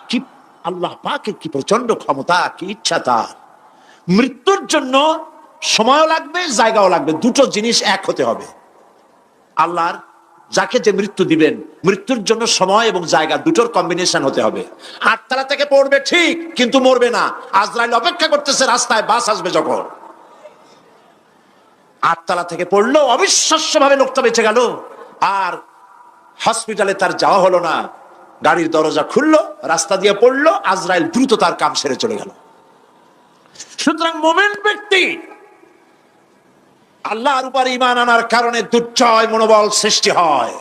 [SPEAKER 3] কি আল্লাহ পাকের কি প্রচন্ড ক্ষমতা, কি ইচ্ছা তার। মৃত্যুর জন্য সময়ও লাগবে, জায়গাও লাগবে, দুটো জিনিস এক হতে হবে। আল্লাহর যাকে যে মৃত্যু দিবেন, মৃত্যুর জন্য সময় এবং জায়গা দুটোর কম্বিনেশন হতে হবে। 8 তলা থেকে পড়বে ঠিক, কিন্তু মরবে না। আজরাইল অপেক্ষা করতেছে রাস্তায়, বাস আসবে যখন। 8 তলা থেকে পড়লো, অবিশ্বাস্য ভাবে লোকটা বেঁচে গেল। আর হসপিটালে তার যাওয়া হলো না, গাড়ির দরজা খুললো, রাস্তা দিয়ে পড়লো, আজরাইল দ্রুত তার কাম সেরে চলে গেল। সুতরাং মুমিন ব্যক্তি আল্লাহর উপর ঈমান আনার কারণে দুর্জয় মনোবল সৃষ্টি হয়।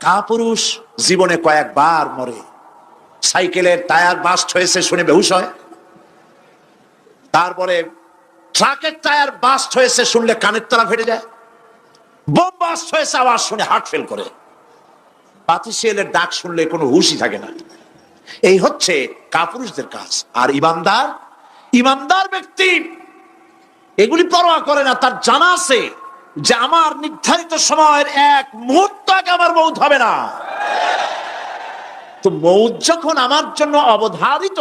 [SPEAKER 3] কাপুরুষ জীবনে কয়েকবার মরে। সাইকেলের টায়ার বাস্ট হয়েছে শুনে বেহুশ হয়। তারপরে ট্রাকের টায়ার বাস্ট হয়েছে শুনলে কানের তলা ফেটে যায়। বোম বাস্ট হয়েছে আওয়াজ শুনে হার্ট ফেল করে। বাতিশিয়ালের ডাক শুনলে কোনো হুশই থাকে না। এই হচ্ছে কাপুরুষদের কাজ। আর ইমানদার ব্যক্তি এগুলি পরোয়া করে না। তার জানা আছে যে আমার নির্ধারিত সময়ের এক মুহূর্ত আগে আমার মৌত হবে না। তো মৌত যখন আমার জন্য অবধারিত,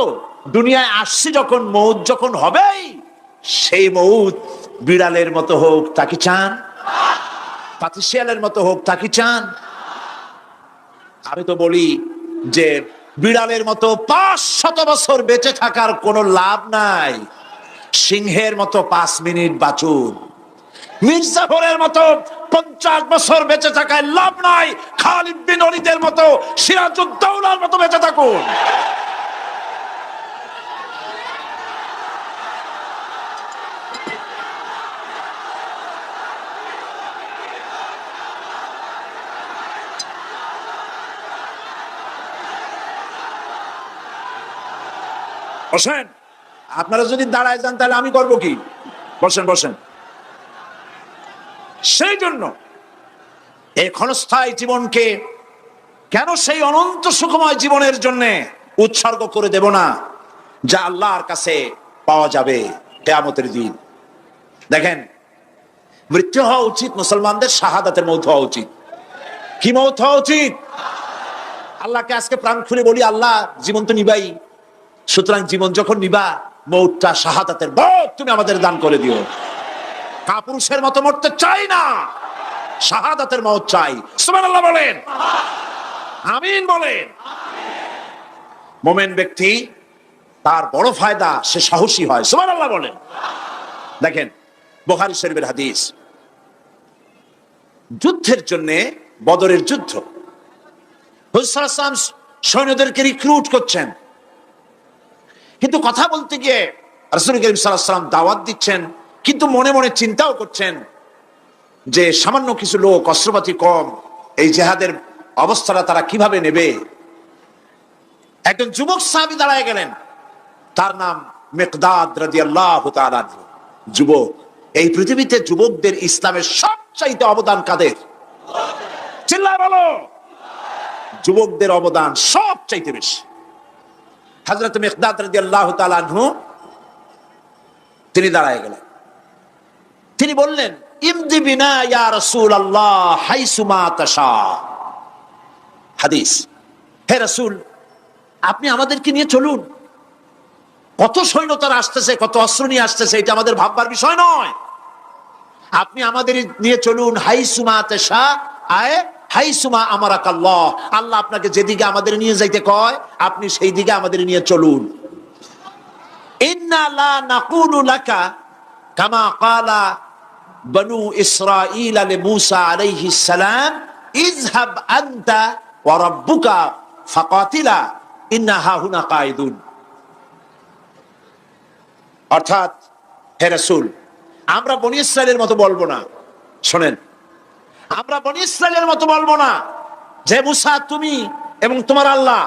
[SPEAKER 3] দুনিয়ায় আসছি যখন, মৌত যখন হবেই, সেই মৌত বিড়ালের মতো হোক তাকে চান, পাতিশিয়ালের মতো হোক তাকে চান। আমি তো বলি যে বিড়ালের মতো 500 বছর বেঁচে থাকার কোনো লাভ নাই। সিংহের মতো 5 মিনিট বাঁচুন। মির্জাফরের মতো 50 বছর বেঁচে থাকায় লাভ নাই। খালিদ বিন ওলীদের মতো, সিরাজউদ্দৌলার মতো বেঁচে থাকুন। বসেন। আপনারা যদি দাঁড়ায় যান তাহলে আমি করব কি? বসেন বসেন। সেই জন্য এই ক্ষণস্থায়ী জীবনকে কেন সেই অনন্ত সুখময় জীবনের জন্য উৎসর্গ করে দেব না, যা আল্লাহর কাছে পাওয়া যাবে কিয়ামতের দিন। দেখেন, মৃত্যু হওয়া উচিত মুসলমানদের শাহাদাতের মৌত হওয়া উচিত। কি মৌত হওয়া উচিত? আল্লাহকে আজকে প্রাণ খুলে বলি, আল্লাহ জীবন তো নিবাই, সুতরাং জীবন যখন নিবা, মৌতটা শাহাদাতের মৌত তুমি আমাদের দান করে দিও। কাপুরুষের মতো মরতে চাই না, শাহাদাতের মৌত চাই। সুবহানাল্লাহ বলেন, আমিন বলেন। মুমিন ব্যক্তি তার বড় ফায়দা, সে সাহসী হয়। সুবহানাল্লাহ বলেন। দেখেন বুখারী শরীফের হাদিস, যুদ্ধের জন্য, বদরের যুদ্ধ, হুজুর সাল্লাল্লাহু আলাইহি ওয়াসাল্লাম সৈন্যদেরকে রিক্রুট করছেন, কিন্তু কথা বলতে গিয়ে রাসূল করিম সাল্লাল্লাহু আলাইহি ওয়াসাল্লাম দাওয়াত দিচ্ছেন, কিন্তু মনে মনে চিন্তাও করছেন যে সামান্য কিছু লোক, অস্ত্রপাতি কম, এই জিহাদের অবস্থাটা তারা কিভাবে নেবে। একজন যুবক সাহাবী দাঁড়ায় গেলেন, তার নাম মিকদাদ রাদিয়াল্লাহু তাআলা আনহু। যুবক, এই পৃথিবীতে যুবকদের ইসলামের সবচাইতে অবদান কাদের? চিল্লায় বলো। যুবকদের অবদান সবচাইতে বেশি। হযরত মিকদাদ রাদিয়াল্লাহু তাআলা আনহু তিনি দাঁড়ায় গেলেন, তিনি বললেন, ইমদি বিনা ইয়া রাসূলুল্লাহ হাইসুমা তাশা। হাদিস, হে রাসূল, আপনি আমাদেরকে নিয়ে চলুন। কত সৈন্য তারা আসতেছে, কত অস্ত্র নিয়ে আসতেছে, এটা আমাদের ভাববার বিষয় নয়। আপনি আমাদের নিয়ে চলুন, হাইসুমা তাশা আয় হাইসুমা আমারাকাল্লাহ। আল্লাহ আপনাকে যেদিকে আমাদের নিয়ে যাইতে কয়, আপনি সেই দিকে আমাদের নিয়ে চলুন। ইন্না লা নাকুলু লাকা কামা ক্বালা বনু ইসরাঈল লিমূসা আলাইহিস সালাম, ইযহাব আনতা ওয়া রাব্বুকা ফাকাতিলা ইন্না হাহুনা কাঈদুন। অর্থাৎ, হে রাসূল, আমরা বনী ইসরাইলের মতো বলবো না। শোনেন, আমরা বনী ইসরাইলের মতো বলবো না যে মুসা তুমি এবং তোমার আল্লাহ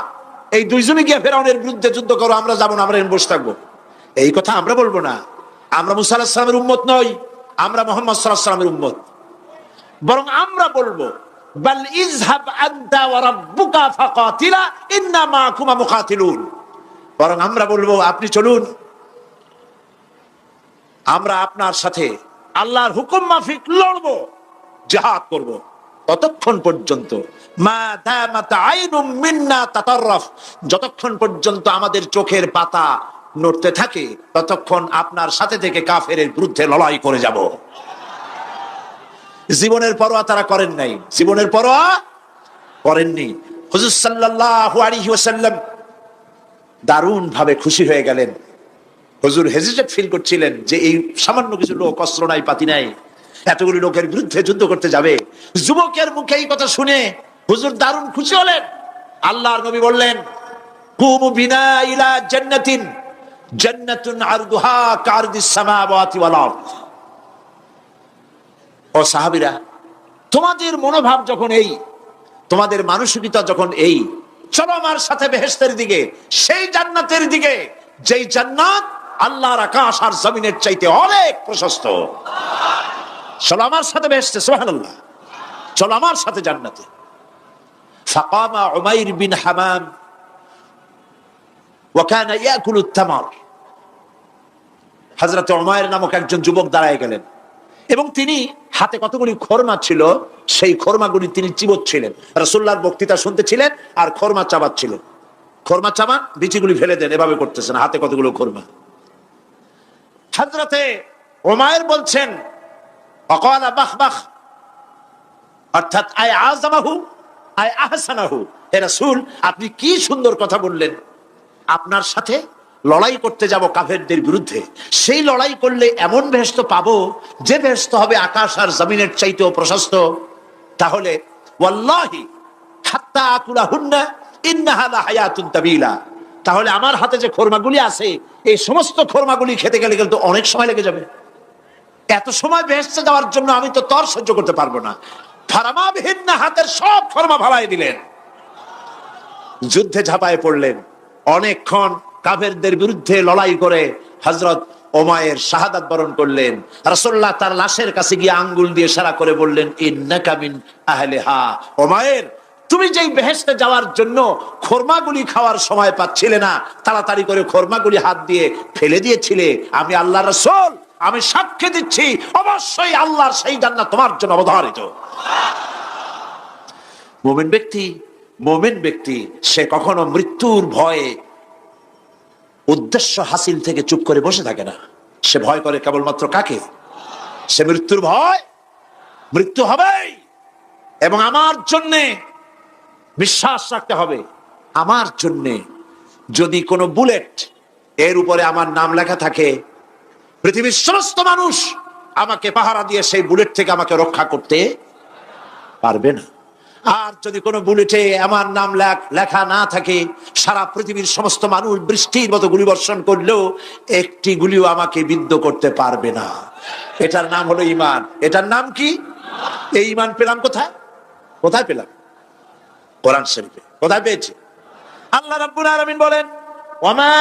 [SPEAKER 3] এই দুইজনে গিয়ে ফেরাউনের বিরুদ্ধে যুদ্ধ করো, আমরা যাবো না, আমরা এখানে বসে থাকবো। এই কথা আমরা বলবো না। আমরা মুসা আলাইহিস সালামের উম্মত নই, আমরা মুহাম্মদ সাল্লাল্লাহু আলাইহি ওয়াসাল্লামের উম্মত। বরং আমরা বলবো, বাল ইযহাব আনতা ওয়া রাব্বুকা ফাকাতিলা ইন্না মাআকুমা মুকাতিলুন। বরং আমরা বলবো, আপনি চলুন, আমরা আপনার সাথে আল্লাহর হুকুম মাফিক লড়বো, জিহাদ করব। ততক্ষণ পর্যন্ত মা দামাত আইনুম মিন্না তাতাররাফ, যতক্ষণ পর্যন্ত আমাদের চোখের পাতা নড়তে থাকে, ততক্ষণ আপনার সাথে থেকে কাফেরের বিরুদ্ধে লড়াই করে যাব। জীবনের পরোয়া তারা করেন নাই, জীবনের পরোয়া করেননি। হুজুর সাল্লাল্লাহু আলাইহি ওয়াসাল্লাম দারুণ ভাবে খুশি হয়ে গেলেন। হুজুর হেজিটেট ফিল করছিলেন যে এই সামান্য কিছু লোক, অস্ত্র নাই, পাতি নাই, এতগুলি লোকের বিরুদ্ধে যুদ্ধ করতে যাবে। যুবকের মুখে এই কথা শুনে হুজুর দারুণ খুশি হলেন। আল্লাহর নবী বললেন, কুমু বিনা ইলা জান্নাতিন, জান্নাতুন আরদুহা কারদিস সামাওয়াতি ওয়াল আরদ। ও সাহাবীরা, তোমাদের মনোভাব যখন এই, তোমাদের মানসিকতা যখন এই, চলো আমার সাথে বেহেশতের দিকে, সেই জান্নাতের দিকে যেই জান্নাত আল্লাহর আকাশ আর জমিনের চাইতে অনেক প্রশস্ত। চলো আমার সাথে বেহেশতে, সুবহানাল্লাহ, চলো আমার সাথে জান্নাতে। ফাকামা উমাইর বিন হামাম ওয়া কানা ইয়াকুলু তামার। হযরত উমাইর নামক একজন যুবক দাঁড়ায় গেলেন এবং তিনি হাতে কতগুলি খরমা ছিল, সেই খরমাগুলি তিনি চিবোচ্ছিলেন। রাসূলুল্লাহর বক্তৃতা শুনতেছিলেন আর খরমা চাবাচ্ছিলেন। খরমা চাবান, বিচিগুলি ফেলে দেন, এভাবে করতেছেন, হাতে কতগুলো খরমা। হযরতে উমাইর বলছেন, ওয়াকালা বাখবাখ, অর্থাৎ আয় আযমাহু আয় আহসানাহু। হে রাসূল, আপনি কি সুন্দর কথা বললেন। আপনার সাথে লড়াই করতে যাব কাফেরদের বিরুদ্ধে, সেই লড়াই করলে এমন বেহেশত পাবো যে বেহেশত হবে আকাশ আর জমিনের চাইতেও প্রশস্ত। তাহলে ওয়াল্লাহি হাত্তা আকুলাহুন্না ইন্নাহা লাহায়াতুন তাবিলা, তাহলে আমার হাতে যে খরমাগুলি আছে, এই সমস্ত খরমাগুলি খেতে গেলে কিন্তু অনেক সময় লেগে যাবে। এত সময় বেহেশতে যাওয়ার জন্য আমি তো তর সহ্য করতে পারবো না। ফারামা বিহিন্না, হাতের সব খরমা ফালাই দিলেন, যুদ্ধে ঝাঁপায় পড়লেন। অনেকক্ষণ কাফেরদের বিরুদ্ধে লড়াই করে হযরত ওমায়ের শাহাদাত বরণ করলেন। রাসূলুল্লাহ তার লাশের কাছে গিয়ে আঙ্গুল দিয়ে ইশারা করে বললেন, ইন্নাকা মিন আহলিহা। ওমায়ের, তুমি যেই বেহেশতে যাওয়ার জন্য খোরমাগুলি খাওয়ার সময় পাচ্ছিলে না, তাড়াতাড়ি করে খোরমাগুলি হাত দিয়ে ফেলে দিয়েছিলে, আমি আল্লাহর রাসূল, আমি সাক্ষ্য দিচ্ছি অবশ্যই আল্লাহর সেই জান্নাত তোমার জন্য অবধারিত। মুমিন ব্যক্তি সে কখনো মৃত্যুর ভয়ে উদ্দেশ্য হাসিল থেকে চুপ করে বসে থাকে না। সে ভয় করে কেবলমাত্র কাকে? সে মৃত্যুর ভয়, মৃত্যু হবেই, এবং আমার জন্যে বিশ্বাস রাখতে হবে, আমার জন্যে যদি কোনো বুলেট এর উপরে আমার নাম লেখা থাকে, পৃথিবীর সমস্ত মানুষ আমাকে পাহারা দিয়ে সেই বুলেট থেকে আমাকে রক্ষা করতে পারবে না। আর যদি কোনো বুলেটে আমার নাম লেখা না থাকে, সারা পৃথিবীর সমস্ত মানুষ বৃষ্টির মতো গুলি বর্ষণ করলেও একটি গুলিও আমাকে বিদ্ধ করতে পারবে না। এটার নাম হলো ঈমান। এটার নাম কি? এই ঈমান পেলাম কোথায়? কোথায় পেলাম? কোরআন শরীফে। কোথায় পেয়েছি? আল্লাহ রাব্বুল আলামিন বলেন, ওয়ামা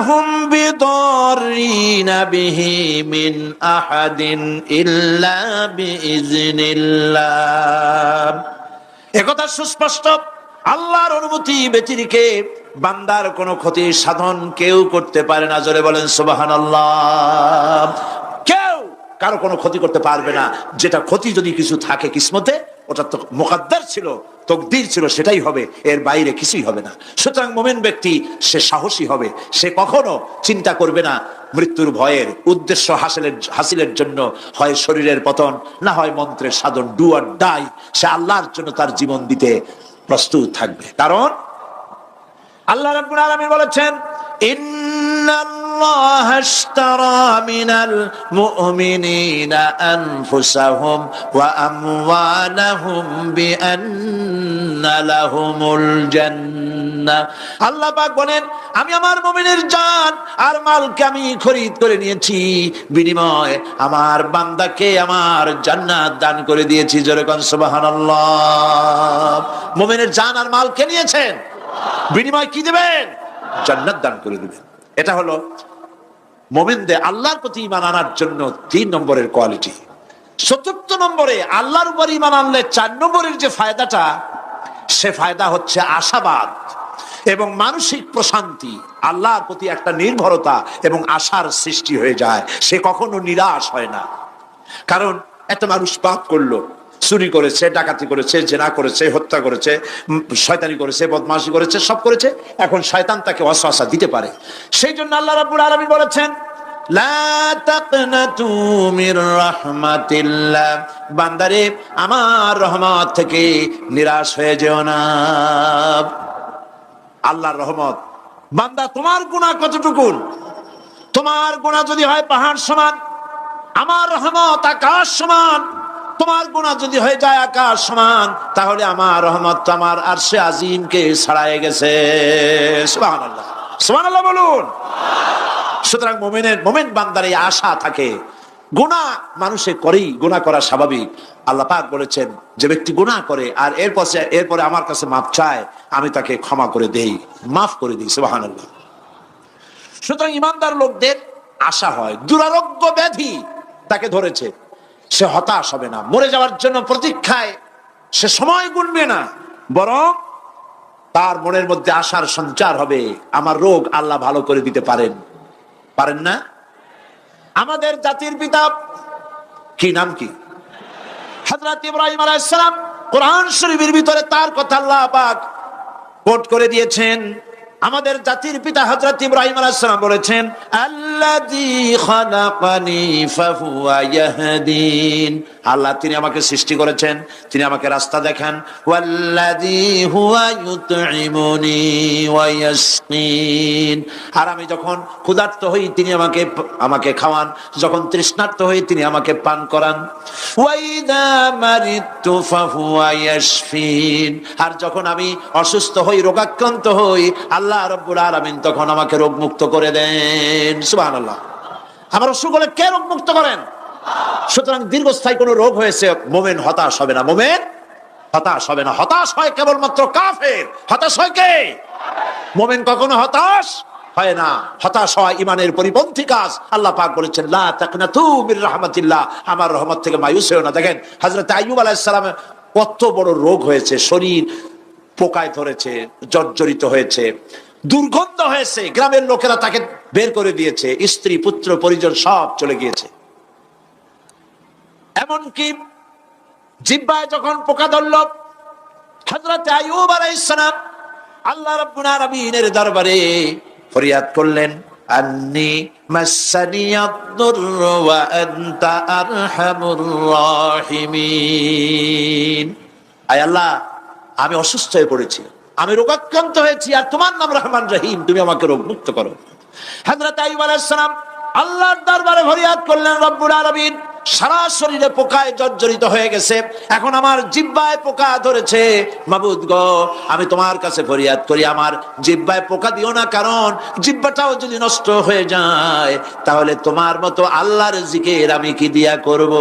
[SPEAKER 3] হুম বিদরিনা বিহি মিন আহাদিন ইল্লা বিইজনিল্লাহ। একথা সুস্পষ্ট, আল্লাহর অনুমতি ব্যতিরেকে বান্দার কোনো ক্ষতি সাধন কেউ করতে পারে না। জোরে বলেন সুবহানাল্লাহ। কেউ কারো কোনো ক্ষতি করতে পারবে না। যেটা ক্ষতি যদি কিছু থাকে কিসমতে, ওটা তো মুকদ্দার ছিল, তকদির ছিল, সেটাই হবে, এর বাইরে কিছুই হবে না। সুতরাং মুমিন ব্যক্তি সে সাহসী হবে, সে কখনো চিন্তা করবে না মৃত্যুর ভয়ের। উদ্দেশ্য হাসিলের জন্য হয় শরীরের পতন, না হয় মন্ত্রের সাধন, ডু অর ডাই, সে আল্লাহর জন্য তার জীবন দিতে প্রস্তুত থাকবে। কারণ আল্লাহ রাব্বুল আলামিন বলেছেন, ইন্নাল্লাহা আশতারা মিনাল মুমিনিনা আনফুসাহুম ওয়া আমওয়ালাহুম বিআন্না লাহুমুল জান্নাহ। আল্লাহ পাক বলেন, আমি আমার মুমিনের জান আর মালকে আমি খরিদ করে নিয়েছি, বিনিময়ে আমার বান্দাকে আমার জান্নাত দান করে দিয়েছি। জোরে কোন সুবহানাল্লাহ। মুমিনের জান আর মালকে নিয়েছেন, বিনিময় কি দিবেন? জান্নাত দান করে দিবেন। এটা হলো মুমিনদের আল্লাহর প্রতি ঈমান আনার জন্য 3 নম্বরের কোয়ালিটি। 4th নম্বরে আল্লাহর উপর ঈমান আনলে 4 নম্বরের যে ফায়দাটা, সে ফায়দা হচ্ছে আশাবাদ এবং মানসিক প্রশান্তি। আল্লাহর প্রতি একটা নির্ভরতা এবং আশার সৃষ্টি হয়ে যায়, সে কখনো নিরাশ হয় না। কারণ এত মানুষ পাপ করলো, চুরি করেছে, ডাকাতি করেছে, জেনা করেছে, হত্যা করেছে, শয়তানি করেছে, বদমাশি করেছে, সব করেছে। এখন শয়তান তাকে ওয়াসওয়াসা দিতে পারে। সেই জন্য আল্লাহ রাব্বুল আলামিন বলেছেন, লা তাকনাতু মির রাহমাতিল্লাহ, বান্দারে আমার রহমত থেকে নিরাশ হয়ে যেও না। আল্লাহর রহমত, বান্দা তোমার গুনাহ কতটুকু? তোমার গুনাহ যদি হয় পাহাড় সমান, আমার রহমত আকাশ সমান। তোমার গুনাহ যদি হয়ে যায় আকাশ সমান, তাহলে আমার রহমত আমার আরশে আজিমকে ছাড়াই গেছে। সুবহানাল্লাহ, সুবহানাল্লাহ বলুন। সুতরাং মুমিন বান্দার এই আশা থাকে। গুনাহ মানুষে করেই, গুনাহ করা স্বাভাবিক। আল্লাহ পাক বলেছেন, যে ব্যক্তি গুনাহ করে আর এরপরে আমার কাছে মাফ চায়, আমি তাকে ক্ষমা করে দেই, মাফ করে দিই। সুবহানাল্লাহ। সুতরাং ঈমানদার লোকদের আশা হয়, দুরারোগ্য ব্যাধি তাকে ধরেছে, সে হতাশ হবে না, মরে যাওয়ার জন্য প্রতীক্ষায় সে সময় গুনবে না, বরং তার মনের মধ্যে আশার সঞ্চার হবে, আমার রোগ আল্লাহ ভালো করে দিতে পারেন না? আমাদের জাতির পিতা কি নাম কি? হযরত ইব্রাহিম আলাইহিস সালাম। কোরআন শরীফের ভিতরে তার কথা আল্লাহ পাক কোট করে দিয়েছেন। আমাদের জাতির পিতা হযরত ইব্রাহিম আলাইহিস সালাম বলেছেন, আল্লাযী খালাকানি ফাহুয়া ইয়াহদিন। আল্লাহ তিনি আমাকে সৃষ্টি করেছেন, তিনি আমাকে রাস্তা দেখান। ওয়াল্লাযী হুয়া ইউতঈমুনি ওয়া ইয়াসকিন। আর আমি যখন ক্ষুধার্ত হই তিনি আমাকে খাওয়ান, যখন তৃষ্ণার্ত হই তিনি আমাকে পান করান। ওয়া ইযা মারিতু ফাহুয়া ইয়াশফিন। আর যখন আমি অসুস্থ হই, রোগাক্রান্ত হই, আল্লাহ রাব্বুল আলামিন তখন আমাকে রোগ মুক্ত করে দেন। সুবহানাল্লাহ। আমার অসুখ হলে কে রোগ মুক্ত করেন? সুতরাং দীর্ঘস্থায়ী কোনো রোগ হয়েছে, মুমিন হতাশ হবে না, মুমিন হতাশ হবে না। হতাশ হয় কেবলমাত্র কাফের। হতাশ হয় কে? মুমিন কখনো হতাশ হয় না, হতাশ হওয়া ইমানের পরিপন্থী কাজ। আল্লাহ পাক বলেছেন লা তাকনাতু মির রাহমাতিল্লাহ, আমার রহমত থেকে মায়ুস হয়ো না। দেখেন হযরত আইয়ুব আলাইহিস সালামের কত বড় রোগ হয়েছে, শরীর পোকায় ধরেছে, জর্জরিত হয়েছে, দুর্গন্ধ হয়েছে, গ্রামের লোকেরা তাকে বের করে দিয়েছে, স্ত্রী পুত্র পরিজন সব চলে গিয়েছে। এমনকি জিহ্বায় যখন পোকা ধরল, হযরত আইয়ুব আলাইহিস সালাম আল্লাহ রাব্বুল আলামিনের দরবারে ফরিয়াদ করলেন, আন্নী মাসসানিয়াদ-দুররু ওয়া আনতা আরহামুর রাহিমিন। আয় আল্লাহ, আমি অসুস্থ হয়ে পড়েছি, আমি রোগাক্রান্ত হয়েছি, আর তোমার নাম রহমান রহিম, তুমি আমাকে রোগ মুক্ত করো। হযরত আইয়ুব আলাইহিস সালাম আল্লাহর দরবারে ফরিয়াদ করলেন, রব্বুল আলামিন সারা শরীরে পোকায় জর্জরিত হয়ে গেছে, এখন আমার জিহ্বায় পোকা ধরেছে, মাবুদ গো আমি তোমার কাছে ফরিয়াদ করি আমার জিহ্বায় পোকা দিও না, কারণ জিহ্বাটাও যদি নষ্ট হয়ে যায় তাহলে তোমার মতো আল্লাহর জিকির আমি কি দিয়া করব।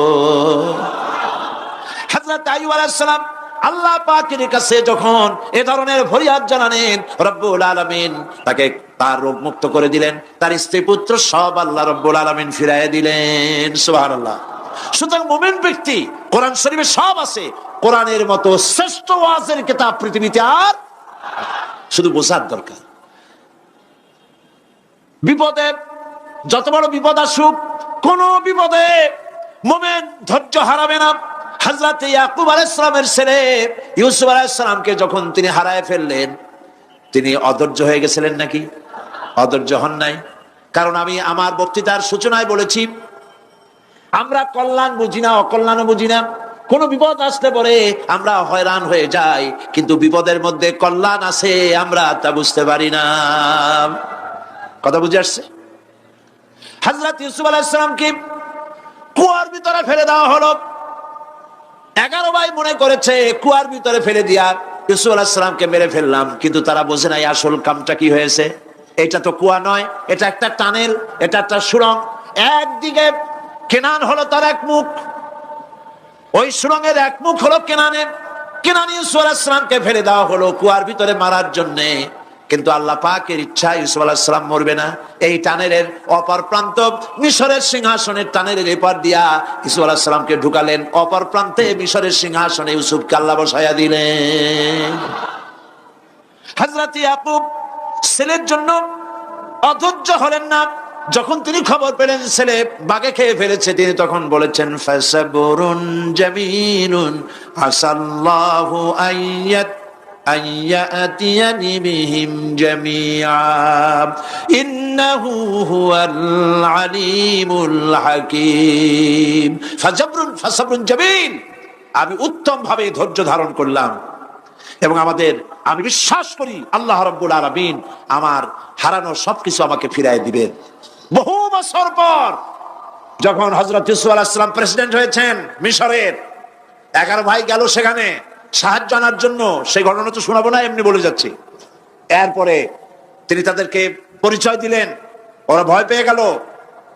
[SPEAKER 3] হযরত আইয়ুব আলাইহিস সালাম আল্লাহ পাকের কাছে যখন এ ধরনের ফরিয়াদ জানালেন, রব্বুল আলামিন তাকে তার রোগ মুক্ত করে দিলেন, তার স্ত্রী পুত্র সব আল্লাহ রব্বুল আলামিন ফিরাইয়া দিলেন। সুবহানাল্লাহ। সুতরাং মুমিন ব্যক্তি, কোরআন শরীফে সব আছে, কোরআনের মতো শ্রেষ্ঠ ওয়াজের কিতাব পৃথিবীতে আর শুধু বোঝার দরকার। বিপদে যত বড় বিপদ আসুক, কোন বিপদে মুমিন ধৈর্য হারাবে না। হযরত ইয়াকুব আলাইহিস সালামের ছেলে ইউসুফ আলাইহিস সালামকে যখন তিনি হারায় ফেললেন, তিনি অধৈর্য হয়ে গেছিলেন নাকি? অধৈর্য হন নাই। কারণ আমি আমার বক্তৃতার সূচনায় বলেছি, আমরা কল্যাণ বুঝি না, অকল্যাণ বুঝি না। কোন বিপদ আসলে পরে আমরা হয়রান হয়ে যাই, কিন্তু বিপদের মধ্যে কল্যাণ আছে আমরা তা বুঝতে পারি না। কথা বুঝে আসছে? হযরত ইউসুফ আলাইহিস সালামকে কুয়ার ভিতরে ফেলে দেওয়া হলো। 11 ভাই মনে করেছে কুয়ার ভিতরে ফেলে দিয়া ইউসুফ আলাইহিস সালামকে মেরে ফেললাম, কিন্তু তারা বোঝে নাই আসল কামটা কি হয়েছে। এটা তো কুয়া নয়, এটা একটা টানেল, এটা একটা সুড়ঙ্গ। একদিকে কেনান হলো তার এক মুখ, ওই সুড়ঙ্গের এক মুখ হলো কেনানের। কেনান ইউসুফ আলাইহিস সালামকে ফেলে দেওয়া হলো কুয়ার ভিতরে মারার জন্য, কিন্তু আল্লাহ পাকের ইচ্ছা ইউসুফ আলাইহিস সালাম মরবে না। এই টানেলের অপর প্রান্ত মিশরের সিংহাসনের টানেলের এপার দিয়া ইউসুফ আলাইহিস সালামকে ঢুকালেন, অপর প্রান্তে মিশরের সিংহাসনে ইউসুফকে আল্লাহ বসায়া দিলেন। হযরত ইয়াকুব ছেলের জন্য অধৈর্য হলেন না। যখন তিনি খবর পেলেন ছেলে বাঘে খেয়ে ফেলেছে, তিনি তখন বলেছেন, ফাসাবরুন জামিলুন আসাল্লাহু আইয়াতিয়ানি বিহিম জামিআ ইন্নাহু হুয়াল আলিমুল হাকীম। ফাসাবরুন জামিল, আমি উত্তম ভাবে ধৈর্য ধারণ করলাম, এবং আমি বিশ্বাস করি আল্লাহ রাব্বুল আলামিন আমার হারানো সবকিছু আমাকে ফিরাই দিবেন। বহু বছর পর যখন হযরত ইউসুফ আলাইহিস সালাম প্রেসিডেন্ট হয়েছেন মিশরের, 11 ভাই গেল সেখানে সাহায্য আনার জন্য। সেই ঘটনা তো শোনাবো না, এমনি বলে যাচ্ছি। এরপরে তিনি তাদেরকে পরিচয় দিলেন, ওরা ভয় পেয়ে গেল।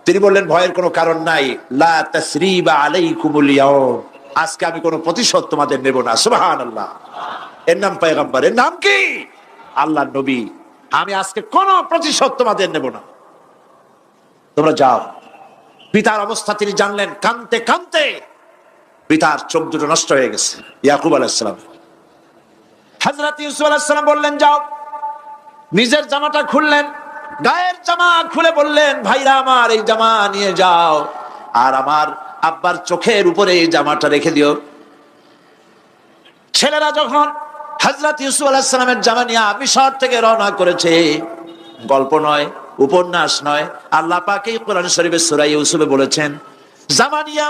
[SPEAKER 3] তিনি বললেন, ভয়ের কোনো কারণ নাই, লা তাসরিবা আলাইকুমুল ইয়াউম, আজকে আমি কোনো প্রতিশোধ তোমাদের নেব না। সুবহানাল্লাহ। এর নাম পয়গম্বর, এর নাম কি? আল্লাহর নবী। আমি আজকে কোনো প্রতিশোধ তোমাদের নেব না, তোমরা যাও। পিতার অবস্থা তিনি জানলেন, কাঁদতে কাঁদতে পিতার চোখ দুটো নষ্ট হয়ে গেছে। ইয়াকুব আলাইহিস সালাম, হযরত ইউসুফ আলাইহিস সালাম বললেন, যাও। নিজের জামাটা খুললেন, গায়ের জামা খুলে বললেন, ভাইরা আমার এই জামা নিয়ে যাও, আর আমার আব্বার চোখের উপরে এই জামাটা রেখে দিও। ছেলেরা যখন হযরত ইউসুফ আলাইহিস সালামের জামা নিয়ে মিশর থেকে রওনা করেছে, গল্প নয়, উপন্যাস নয়, আল্লাহ পাক এই কোরআন শরীফে সূরা ইউসুফে বলেছেন, জামা নিয়ে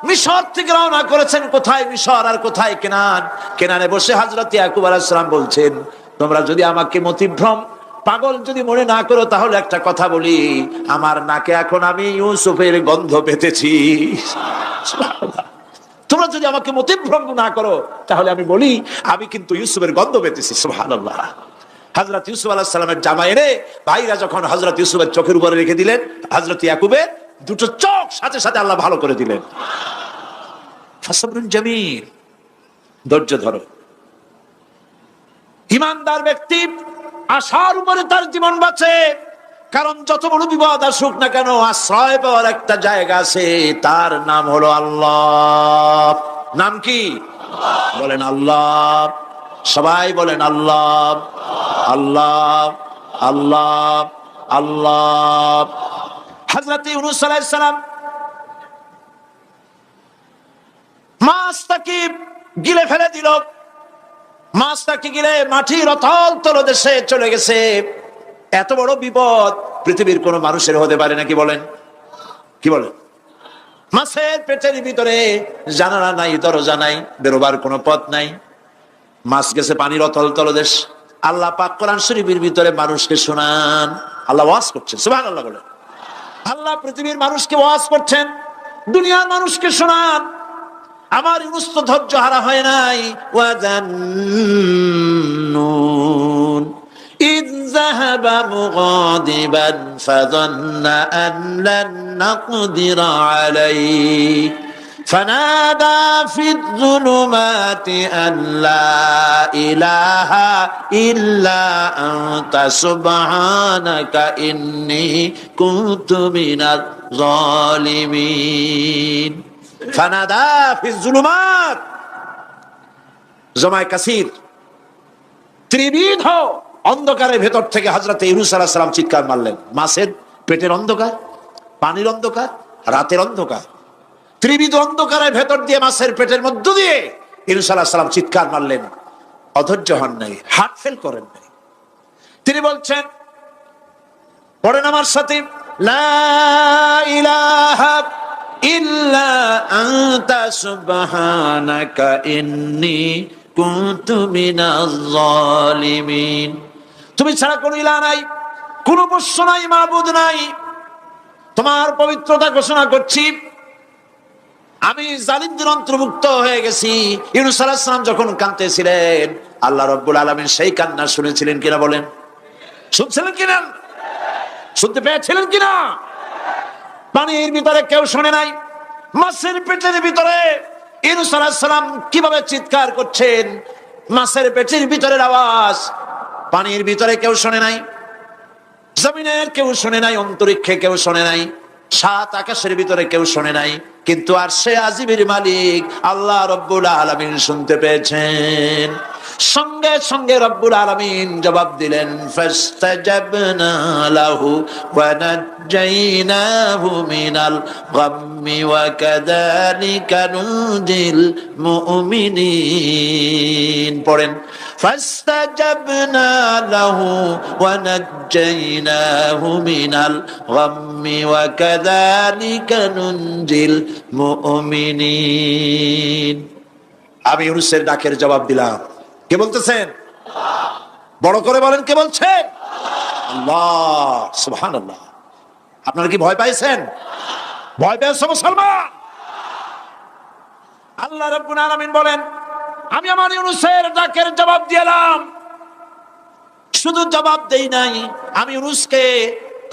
[SPEAKER 3] মিশর থেকে রওনা করেছেন। কোথায় মিশর আর কোথায় কেনান? কেনানে বসে হযরত ইয়াকুব আলাইহিস সালাম বলছেন, তোমরা যদি আমাকে মতিভ্রম পাগল যদি মনে না করো, তাহলে একটা কথা বলি, আমার নাকে এখন আমি ইউসুফের গন্ধ পেতেছি। তোমরা যদি আমাকে মতিভ্রম না করো, তাহলে আমি বলি আমি কিন্তু ইউসুফের গন্ধ পেতেছি। সুবহানাল্লাহ। হযরত ইউসুফ আলাইহিস সালামের জামা এনে ভাইরা যখন হযরত ইউসুফের চোখের উপরে রেখে দিলেন, হযরত ইয়াকুবের দুটো চোখ সাথে সাথে আল্লাহ ভালো করে দিলেন। ফাসাবরুন জামিল, ধৈর্য ধরো। ইমানদার ব্যক্তি আশার উপরে তার জীবন বাঁচে, কারণ যত বড় বিপদ আসুক না কেন, আশ্রয় পাওয়ার একটা জায়গা আছে, তার নাম হলো আল্লাহ। নাম কি? বলেন আল্লাহ। সবাই বলেন আল্লাহ, আল্লাহ, আল্লাহ, আল্লাহ। হযরত ইউনূস আলাইহিস সালাম মাছটাকে গিলে ফেলে দিল। মাছটাকে গিলে মাটির অতল তলদেশে চলে গেছে। এত বড় বিপদ পৃথিবীর কোন মানুষের হতে পারে নাকি? বলেন, কি বলেন? মাছের পেটের ভিতরে জানালা নাই, দরজা নাই, বেরোবার কোনো পথ নাই। মাছ গেছে পানির অতল তলদেশ। আল্লাহ পাক কোরআন শরীফের ভিতরে মানুষকে শোনান। আল্লাহ ওয়াজ করছেন, সুবহানাল্লাহ বলেন। আল্লাহ পৃথিবীর মানুষকে ওয়াজ করছেন, দুনিয়ার মানুষকে শোনান। আমার ইউনূস তো ধৈর্য হারা হয় নাই। ওয়াজান্নুন إذ ذهب مغاضبا فظن أن لن نقدر عليه فنادى في الظلمات أن لا إله إلا أنت سبحانك إني كنت من الظالمين فنادى في الظلمات জমায় কাসির ত্রিবিধ অন্ধকারের ভেতর থেকে হযরত ইউনূস আলাইহিস সালাম চিৎকার মারলেন। মাছের পেটের অন্ধকার, পানির অন্ধকার, রাতের অন্ধকার, ত্রিবিধ অন্ধকারের ভেতর দিয়ে মাছের পেটের মধ্য দিয়ে ইউনূস আলাইহিস সালাম চিৎকার মারলেন। অধৈর্য হন নাই, হার্ট ফেল করেন নাই। তিনি বলছেন, পড়েন আমার সাথে, লা ইলাহা ইল্লা আনতা সুবহানাকা ইন্নী কুনতু মিনাজ জালিমিন। তুমি ছাড়া কোনো ইলাহ নাই, কোনো পোষ্য নাই, মাবুদ নাই। তোমার পবিত্রতা ঘোষণা করছি, আমি জালিমদের অন্তর্ভুক্ত হয়ে গেছি। ইউনূস আলাইহিস সালাম যখন কাঁদতেছিলেন, আল্লাহ রাব্বুল আলামিন সেই কান্না শুনেছিলেন কিনা? বলেন, শুনছিলেন কিনা? শুনতে পেয়েছিলেন কিনা? পানির ভিতরে কেউ শোনে নাই, মাছের পেটের ভিতরে ইউনূস আলাইহিস সালাম কিভাবে চিৎকার করছেন, মাছের পেটের ভিতরের আওয়াজ পানির ভিতরে কেউ শোনে নাই, জমিনের কেউ শোনে নাই, অন্তরিক্ষে কেউ শোনে নাই, সাত আকাশের ভিতরে কেউ শোনে নাই, কিন্তু আরশে আজিমের মালিক আল্লাহ রব্বুল আলামিন শুনতে পেয়েছেন। সঙ্গে সঙ্গে রব্বুল আলামিন জবাব দিলেন, ফাস্তাজাবনা লাহু ওয়া নাজ্জাইনাহু মিনাল গাম্মি ওয়া কাযালিকা নুজিল মুমিনিন। পড়েন, ফাস্তাজাবনা লাহু ওয়া নাজ্জাইনাহু মিনাল গাম্মি ওয়া কাযালিকা নুজিল মুমিনিন। আমি ইউনূসের ডাকের জবাব দিলাম। কে বলতেছেন? বড় করে বলেন, কে বলছেন? আল্লাহ, সুবহানাল্লাহ। আপনারা কি ভয় পাইছেন? ভয় পেয়েছে মুসলমান? আল্লাহ রাব্বুল আলামিন বলেন, আমি আমার ইউনূসের ডাকের জবাব দিলাম। শুধু জবাব দেই নাই, আমি ইউনূসকে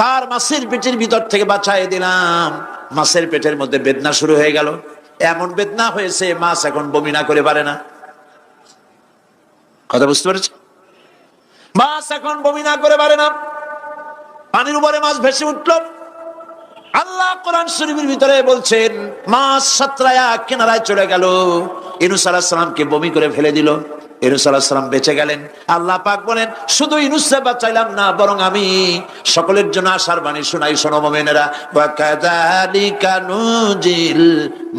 [SPEAKER 3] তার মাছের পেটের ভিতর থেকে বাঁচাই দিলাম। মাছের পেটের মধ্যে বেদনা শুরু হয়ে গেল। এমন বেদনা হয়েছে, মাছ এখন বমি না করে পারে না। কথা বুঝতে পেরেছ? মাছ এখন বমি না করে পারে না। পানির উপরে মাছ ভেসে উঠল। আল্লাহ কোরআন শরীফের ভিতরে বলছেন, মাছ সাতরায়া কিনারায় চলে গেল, ইউনূস আলাইহিস সালামকে বমি করে ফেলে দিল। ইউনূস আলাইহিস সালাম বেঁচে গেলেন। আল্লাহ পাক বলেন, শুধু ইউনূসকে বাঁচাইলাম না, বরং আমি সকলের জন্য আশার বাণী শোনাই, শোনো মুমিনেরা, ওয়া কাযালিকা নুজিল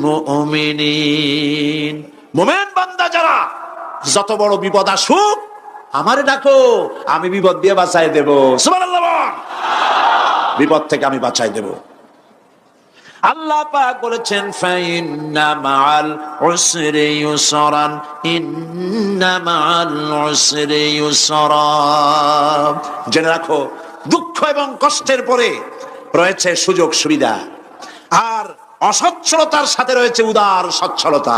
[SPEAKER 3] মুমিনিন। মুমিন বান্দা যারা, যত বড় বিপদ আসুক আমারে ডাকো, আমি বিপদ দিয়ে বাঁচাই দেব। সুবহানাল্লাহ, বিপদ থেকে আমি বাঁচাই দেব। আল্লাহ পাক বলেছেন, ফাইন্না মাআল উসরি ইউসরান, ইন্না মাআল উসরি ইউসরা। জেনে রাখো, দুঃখ এবং কষ্টের পরে রয়েছে সুযোগ সুবিধা, আর অসচ্ছলতার সাথে রয়েছে উদার সচ্ছলতা।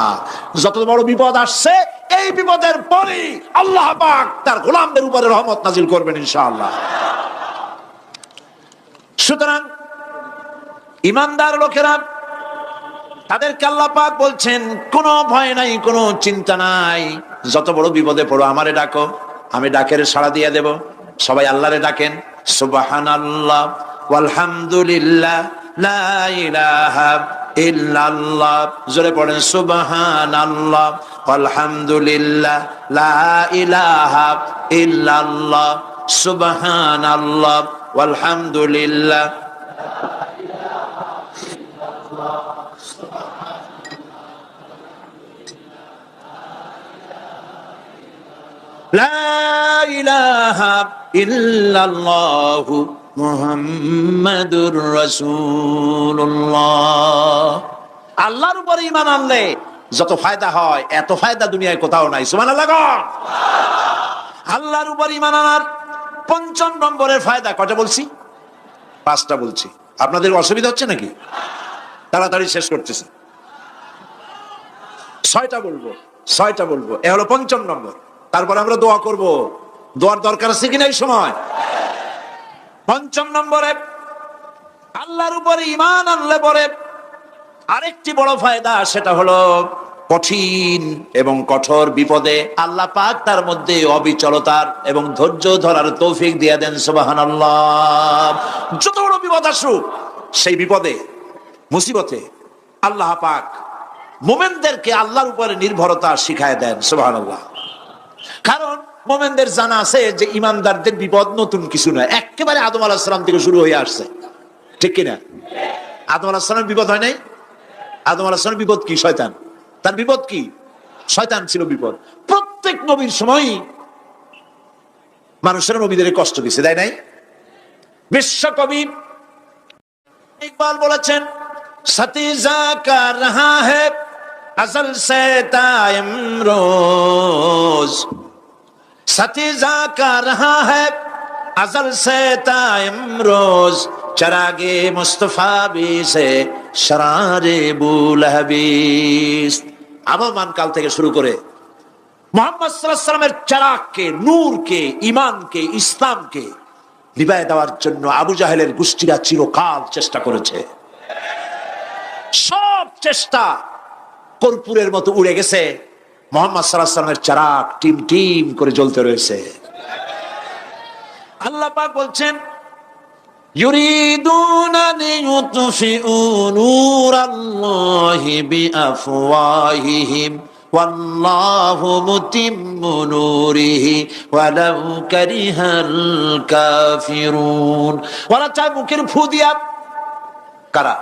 [SPEAKER 3] যত বড় বিপদ আসছে, এই বিপদের পরে আল্লাহ পাক তার গোলামদের উপরে রহমত নাজিল করবেন ইনশাআল্লাহ। সুতরাং ঈমানদার লোকেরা, তাদেরকে আল্লাহ পাক বলছেন, কোনো ভয় নাই, কোনো চিন্তা নাই, যত বড় বিপদে পড়ো আমারে ডাকো, আমি ডাকের সাড়া দিয়ে দেব। সবাই আল্লাহরে ডাকেন, সুবহানাল্লাহ ওয়ালহামদুলিল্লাহ লা ইলাহা ইল্লাল্লাহ। জোরে পড়েন সুবহানাল্লাহ ওয়ালহামদুলিল্লাহ লা ইলাহা ইল্লাল্লাহ, সুবহানাল্লাহ ওয়ালহামদুলিল্লাহ। লা ইলাহা ইল্লাল্লাহ মুহাম্মাদুর রাসূলুল্লাহ। আল্লাহর উপর ঈমান আনলে যত ফায়দা হয় এত ফায়দা দুনিয়ায় কোথাও নাই। সুবহানাল্লাহ। আল্লাহর উপর ঈমান আনার ৫ম নম্বরের ফায়দা কয়টা বলছি? 5টা বলছি। আপনাদের অসুবিধা হচ্ছে নাকি? তাড়াতাড়ি শেষ করতেছি। 6টা বলবো। এ হলো ৫ম নম্বর। তারপর আমরা দোয়া করব। দোয়ার দরকার আছে কিনা এই সময়? ৫ম নম্বরে আল্লাহর উপরে ঈমান আনলে পরে আরেকটি বড় ফায়দা, সেটা হলো কঠিন এবং কঠোর বিপদে আল্লাহ পাক তার মধ্যে অবিচলতার এবং ধৈর্য ধরার তৌফিক দিয়ে দেন। সুবহানাল্লাহ। যত বড় বিপদ আসুক সেই বিপদে মুসিবতে আল্লাহ পাক মুমিনদেরকে আল্লাহর উপরে নির্ভরতা শিখায় দেন। সুবহানাল্লাহ। কারণ মুমিনদের জানা আছে যে ইমানদারদের বিপদ নতুন কিছু নয়, একেবারে আদম আলাইহিস সালাম থেকে শুরু হয়ে আসছে। ঠিক কিনা? আদম আলাইহিস সালামের বিপদ হয় নাই? আদম আলাইহিস সালামের বিপদ কি? শয়তান। তার বিপদ কি? শয়তান ছিল বিপদ। প্রত্যেক নবীর সময় মানুষের নবীদের কষ্ট দিছে, তাই নাই? বিশ্বকবি ইকবাল বলেছেন, সতীজা কা রহা হ্যায় अज़ल से तायम रोज, सतीजा का रहा है अज़ल से तायम रोज, चरागे मुस्तफा भी से शरारे बुलहबीस। আবহমান কাল থেকে শুরু করে মুহাম্মদ সাল্লাল্লাহু আলাইহি ওয়াসাল্লামের চারাগকে, নূরকে, ঈমানকে, ইসলামকে নিভায়ে দেওয়ার জন্য আবু জাহেলের গোষ্ঠীরা চিরকাল চেষ্টা করেছে। সব চেষ্টা কর্পূরের মতো উড়ে গেছে, মুহাম্মদ সাল্লাল্লাহু আলাইহি ওয়াসাল্লামের চারাগ টিম টিম করে জ্বলতে রয়েছে। আল্লাহ পাক বলছেন, ইউরিদুনা লিইউতফিউ নূরাল্লাহি বিআফওয়াহিহিম ওয়াল্লাহু মুতিম্মু নূরিহি ওয়ালাউ কারিহাল কাফিরুন। ওরা চায় মুখের ফু দিয়া, কারা?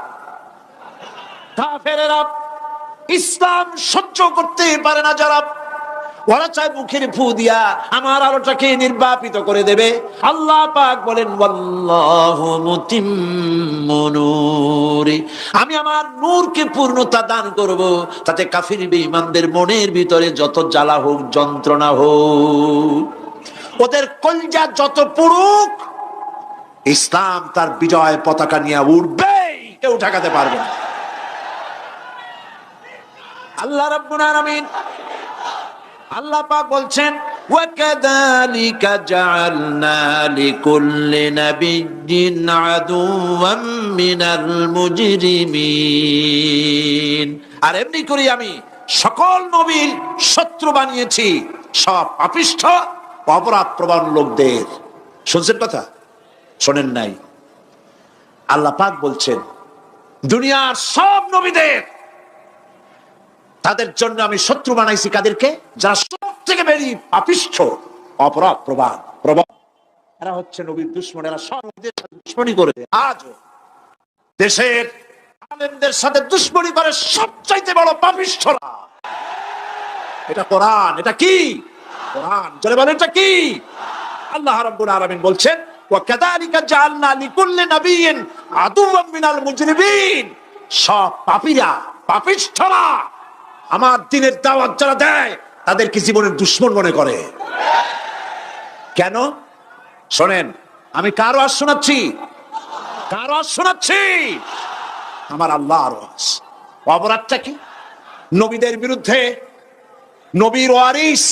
[SPEAKER 3] কাফেরেরা। ইসলাম সহ্য করতে পারে না যারা, ওরা চায় মুখের ফু দিয়া আমার আলোটাকে নির্বাপিত করে দেবে। আল্লাহ পাক বলেন, ওয়াল্লাহু মুতিম্মু নূরি, আমি আমার নূরকে পূর্ণতা দান করব, তাতে কাফির বেঈমানদের মনের ভিতরে যত জ্বালা হোক, যন্ত্রণা হোক, ওদের কলজা যত পুরুক, ইসলাম তার বিজয় পতাকা নিয়ে উঠবে, কেউ ঠেকাতে পারবে না। আল্লাহ রাব্বুল আলামিন, আল্লাহ পাক বলছেন, ওয়া কাযালিকা জাআলনা লিকুল্লি নাবিয়্যিন আদুওয়াম মিনাল মুজরিমিন। আর এমনি করে আমি সকল নবীর শত্রু বানিয়েছি সব পাপিষ্ঠ অপরাধপ্রবণ লোকদের। শুনছেন কথা? শোনেন নাই? আল্লাহ পাক বলছেন, দুনিয়ার সব নবীদের তাদের জন্য আমি শত্রু বানাইছি। কাদেরকে? যারা সব থেকে বেশি পাপিষ্ঠ, অপরাধ প্রবণ। এরা হচ্ছে নবীর দুশমন। এরা সব নবীদের সাথে দুশমনি করে। আজও দেশের আলেমদের সাথে দুশমনি করে সবচাইতে বড় পাপিষ্ঠরা। এটা কোরআন। এটা কি? কোরআন। চলে বলেন এটা কি? আল্লাহ রাব্বুল আলামিন বলছেন, ওয়া কাযালিকা জাআলনা লিকুল্লি নাবিয়্যিন আদুওয়াম মিনাল মুজরিমিন। সব পাপীরা, পাপিষ্ঠরা আমার দ্বীনের দাওয়াত যারা দেয় তাদেরকে জীবনের দুশমন মনে করে। কেন? শোনেন, আমি কার ওয়াজ শোনাচ্ছি? কার ওয়াজ শোনাচ্ছি? আমার আল্লাহর ওয়াজ। অপরাধটা কি? নবীদের বিরুদ্ধে, নবীর ওয়ারিস,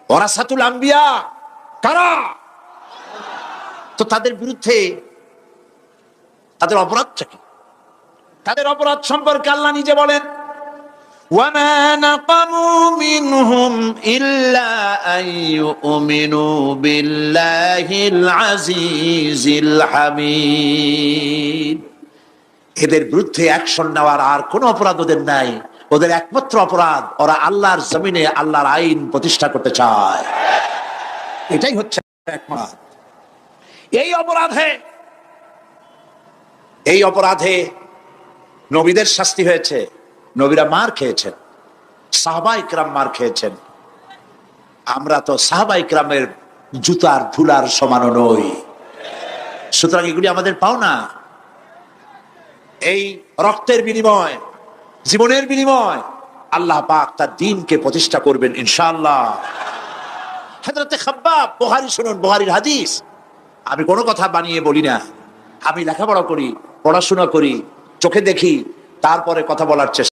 [SPEAKER 3] ওয়ারাসাতুল আম্বিয়া কারা? তো তাদের বিরুদ্ধে তাদের অপরাধটা কি? তাদের অপরাধ সম্পর্কে আল্লাহ নিজে বলেন, وما نقموا منهم إلا أن يؤمنوا بالله العزيز الحميد। এদের বিরুদ্ধে অ্যাকশন নেওয়ার আর কোনো অপরাধ ওদের নাই। ওদের একমাত্র অপরাধ, ওরা আল্লাহর জমিনে আল্লাহর আইন প্রতিষ্ঠা করতে চায়। এটাই হচ্ছে একমাত্র। এই অপরাধে নবীদের শাস্তি হয়েছে। নবীরা মার খেয়েছেন, সাহাবা ইকরাম মার খেয়েছেন। আমরা তো সাহাবা ইকরামের জুতার ধুলার সমানও নই। সুতরাং এগুলি আমাদের পাওনা। এই রক্তের বিনিময়, জীবনের বিনিময় আল্লাহ পাক তার দ্বীনকে প্রতিষ্ঠা করবেন ইনশাআল্লাহ। হযরতে খাব্বাব, বুখারী শুনুন, বুখারীর হাদিস। আমি কোনো কথা বানিয়ে বলি না। আমি লেখাপড়া করি, পড়াশোনা করি, চোখে দেখি, তারপরে কথা বলার চেষ্টা